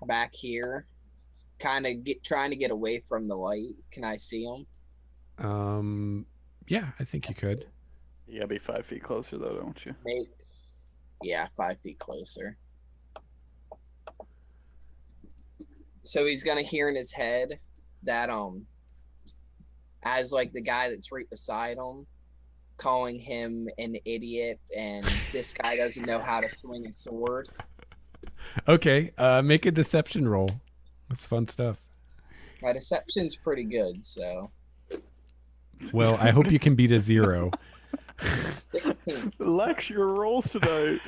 back here, kind of trying to get away from the light. Can I see him? Yeah, I think you could. You gotta be 5 feet closer though, don't you? Yeah, 5 feet closer. So he's gonna hear in his head that as like the guy that's right beside him, calling him an idiot, and this guy doesn't know how to swing a sword. Okay, make a deception roll. That's fun stuff. My deception's pretty good, so Well, I hope you can beat a 0. 16. Lex, your rolls tonight.